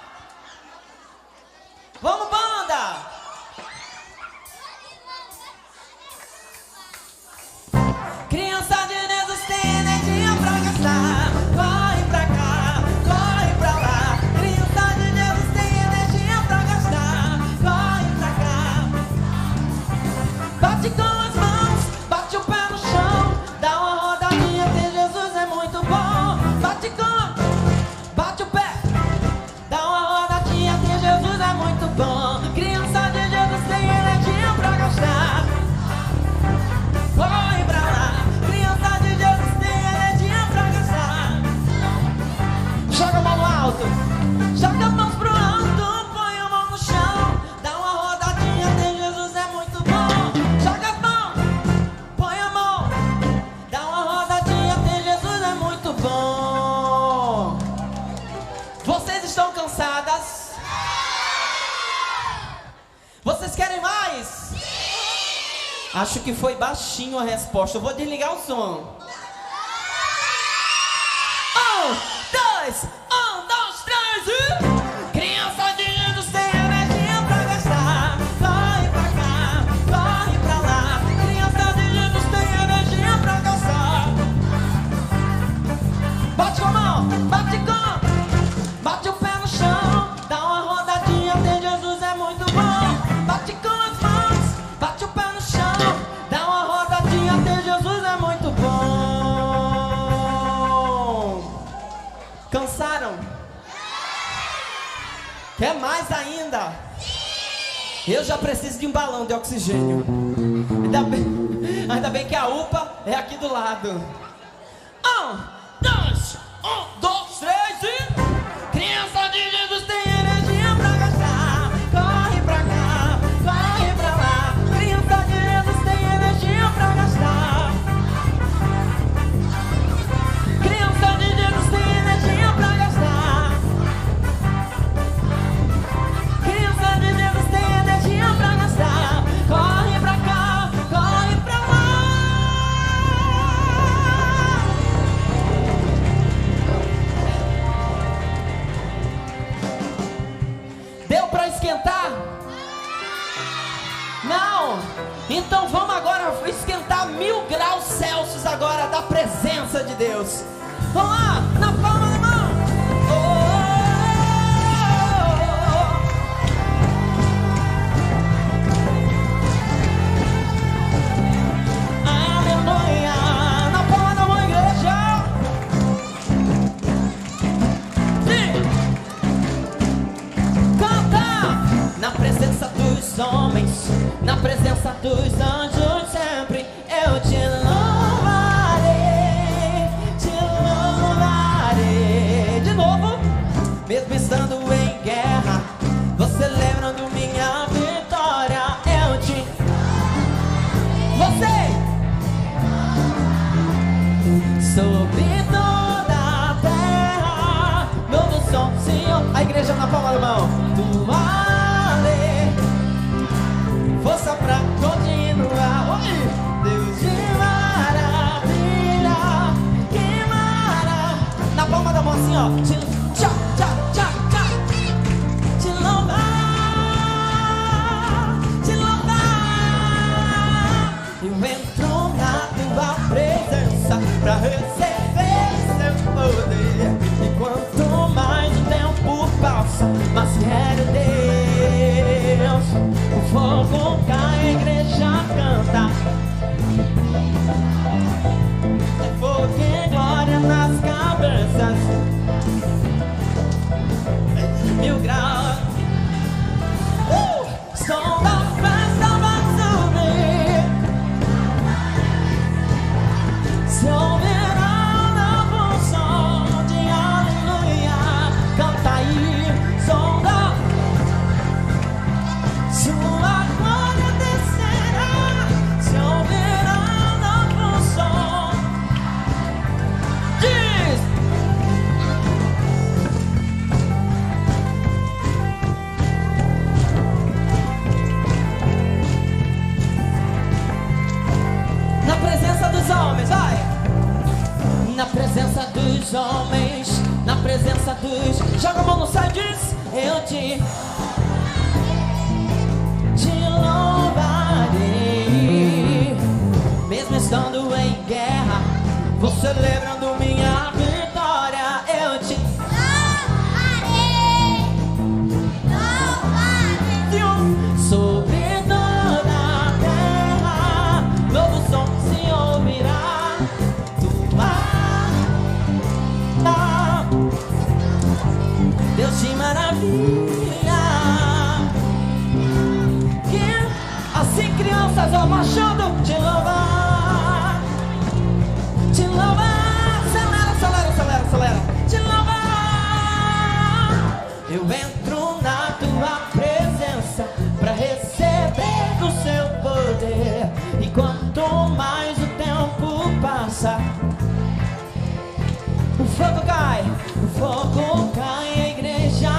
Estão cansadas? Vocês querem mais? Acho que foi baixinho a resposta. Eu vou desligar o som. 1, 2, 3 e... Criança de Jesus tem energia pra gastar. Corre pra cá, corre pra lá. Criança de Jesus tem energia pra gastar. Bate com a mão, bate o pé no chão. Dá uma rodadinha, tem Jesus é muito bom. Bate com as mãos, bate o pé no chão. Dá uma rodadinha, tem Jesus é muito bom. Cansaram? Quer mais ainda? Eu já preciso de um balão de oxigênio. Ainda bem que a UPA é aqui do lado. 1, 2, 3 e... Criança de Jesus tem energia pra gastar. Corre pra cá, corre pra lá. Criança de Jesus tem energia pra gastar. Criança de Jesus tem energia pra gastar. Criança de Jesus tem energia pra gastar. Corre pra cá, corre pra lá. Deu pra esquentar? Não? Então vamos agora esquentar 1000 graus Celsius agora da presença de Deus. Vamos lá, na palma da mão. Aleluia, na palma da mão, igreja. Sim. Canta na presença dos homens, na presença dos anjos sempre eu te louvarei, te louvarei. De novo, mesmo estando em guerra, você lembrando minha vitória, eu te... Você! Sobre toda a terra, novo som, Senhor. A igreja na palma da mão. Tua lei, força pra continuar. Oi! Deus de maravilha, que maravilha. Na palma da mão assim, ó. Tchá, tchá, tchá, tchá. Te louvar, te louvar. Eu entro na tua presença pra receber seu poder. E quanto mais o tempo passa, mais quero Deus. O fogo cai, a igreja canta. É fogo e glória nas cabeças. 1000 graus. Som da festa vai subir. Se ouvirá novo som de aleluia. Canta aí, som da sua glória descerá. Se ouvirá novo som. Diz. Na presença dos homens, vai! Na presença dos homens, na presença dos... Joga a mão no céu e diz: eu te louvarei. Mesmo estando em guerra, você lembrando minha vitória, eu te louvarei. Sobre toda a terra, novo som se ouvirá. Deus de maravilha. Que assim crianças vão marchando. Te louvar, te louvar. Acelera, acelera, acelera, acelera. Te louvar. Eu entro na tua presença pra receber do seu poder. E quanto mais o tempo passa, o fogo cai, a igreja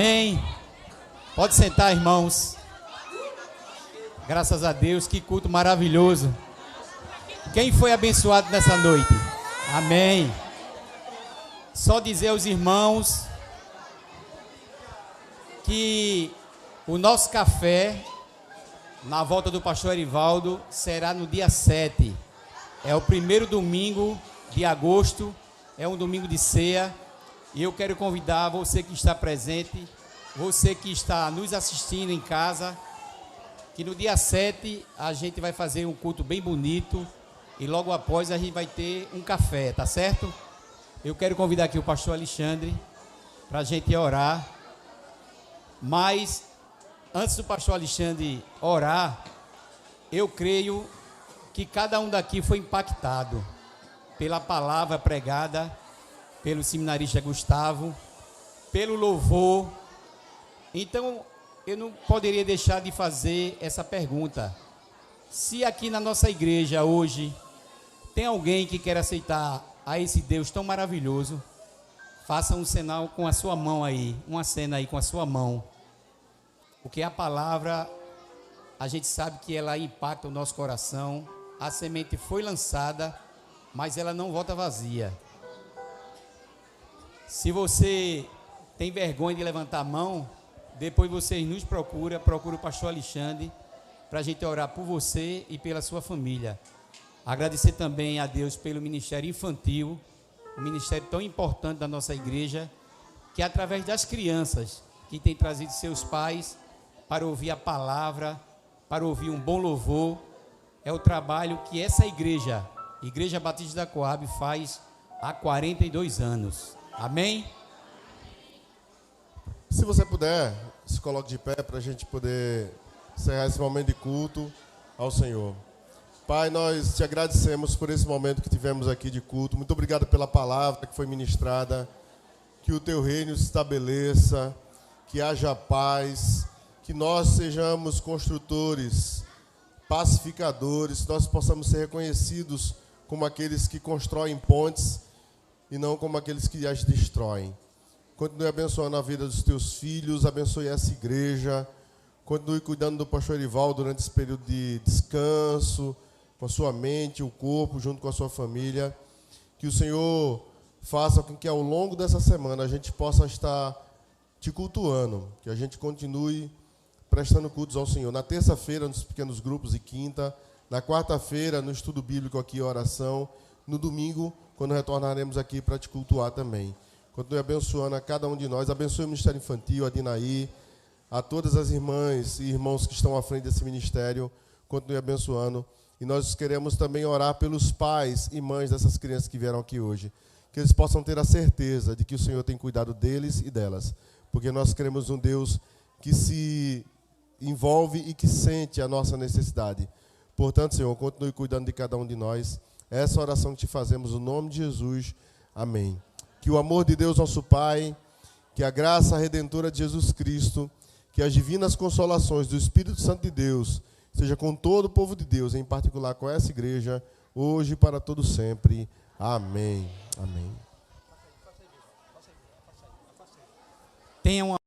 Amém. Pode sentar, irmãos. Graças a Deus, que culto maravilhoso. Quem foi abençoado nessa noite? Amém. Só dizer aos irmãos que o nosso café, na volta do pastor Erivaldo, será no dia 7. É o primeiro domingo de agosto, é um domingo de ceia. E eu quero convidar você que está presente, você que está nos assistindo em casa, que no dia 7 a gente vai fazer um culto bem bonito e logo após a gente vai ter um café, tá certo? Eu quero convidar aqui o pastor Alexandre para a gente orar. Mas antes do pastor Alexandre orar, eu creio que cada um daqui foi impactado pela palavra pregada pelo seminarista Gustavo, pelo louvor. Então, eu não poderia deixar de fazer essa pergunta. Se aqui na nossa igreja hoje tem alguém que quer aceitar a esse Deus tão maravilhoso, faça um sinal com a sua mão aí, uma cena aí com a sua mão. Porque a palavra, a gente sabe que ela impacta o nosso coração. A semente foi lançada, mas ela não volta vazia. Se você tem vergonha de levantar a mão, depois vocês nos procura o pastor Alexandre, para a gente orar por você e pela sua família. Agradecer também a Deus pelo ministério infantil, um ministério tão importante da nossa igreja, que é através das crianças, que tem trazido seus pais para ouvir a palavra, para ouvir um bom louvor. É o trabalho que essa igreja, Igreja Batista da Coab, faz há 42 anos. Amém? Se você puder, se coloque de pé para a gente poder encerrar esse momento de culto ao Senhor. Pai, nós te agradecemos por esse momento que tivemos aqui de culto. Muito obrigado pela palavra que foi ministrada. Que o teu reino se estabeleça, que haja paz, que nós sejamos construtores, pacificadores, nós possamos ser reconhecidos como aqueles que constroem pontes e não como aqueles que as destroem. Continue abençoando a vida dos teus filhos, abençoe essa igreja, continue cuidando do pastor Erivaldo durante esse período de descanso, com a sua mente, o corpo, junto com a sua família. Que o Senhor faça com que ao longo dessa semana a gente possa estar te cultuando, que a gente continue prestando cultos ao Senhor. Na terça-feira, nos pequenos grupos e quinta, na quarta-feira, no estudo bíblico aqui, oração, no domingo, quando retornaremos aqui para te cultuar também. Continue abençoando a cada um de nós, abençoe o Ministério Infantil, a Dinaí, a todas as irmãs e irmãos que estão à frente desse ministério, continue abençoando. E nós queremos também orar pelos pais e mães dessas crianças que vieram aqui hoje, que eles possam ter a certeza de que o Senhor tem cuidado deles e delas, porque nós queremos um Deus que se envolve e que sente a nossa necessidade. Portanto, Senhor, continue cuidando de cada um de nós. Essa oração que te fazemos no nome de Jesus. Amém. Que o amor de Deus, nosso Pai, que a graça redentora de Jesus Cristo, que as divinas consolações do Espírito Santo de Deus, seja com todo o povo de Deus, em particular com essa igreja, hoje e para todo sempre. Amém. Amém. Tenha uma